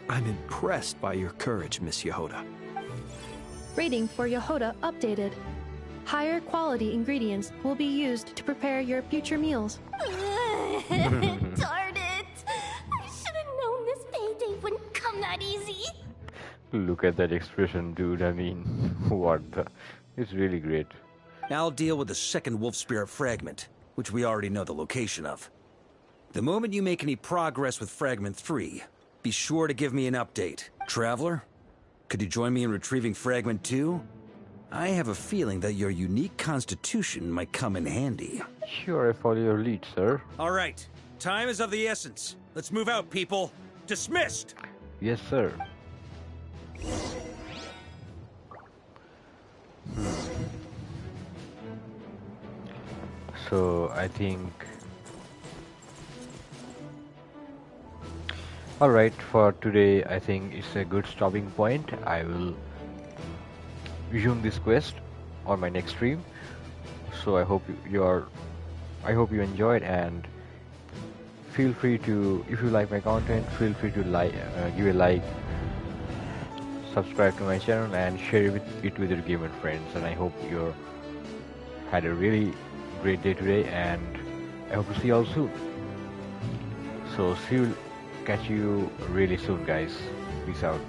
Speaker 1: I'm impressed by your courage, Miss Yehoda.
Speaker 21: Rating for Yehoda updated. Higher quality ingredients will be used to prepare your future meals.
Speaker 15: Darn it! I should have known this payday wouldn't come that easy.
Speaker 2: Look at that expression, dude. I mean, what the... It's really great.
Speaker 4: I'll deal with the second wolf spirit fragment, which we already know the location of. The moment you make any progress with Fragment 3, be sure to give me an update. Traveler, could you join me in retrieving Fragment 2? I have a feeling that your unique constitution might come in handy.
Speaker 2: Sure, I follow your lead, sir.
Speaker 4: All right. Time is of the essence. Let's move out, people. Dismissed!
Speaker 2: Yes, sir. So, I think... Alright, for today, I think it's a good stopping point. I will resume this quest on my next stream. So I hope you enjoyed, and feel free to, if you like my content, feel free to give a like, subscribe to my channel, and share it with your gamer friends. And I hope you had a really great day today, and I hope to see you all soon. So catch you really soon, guys. Peace out.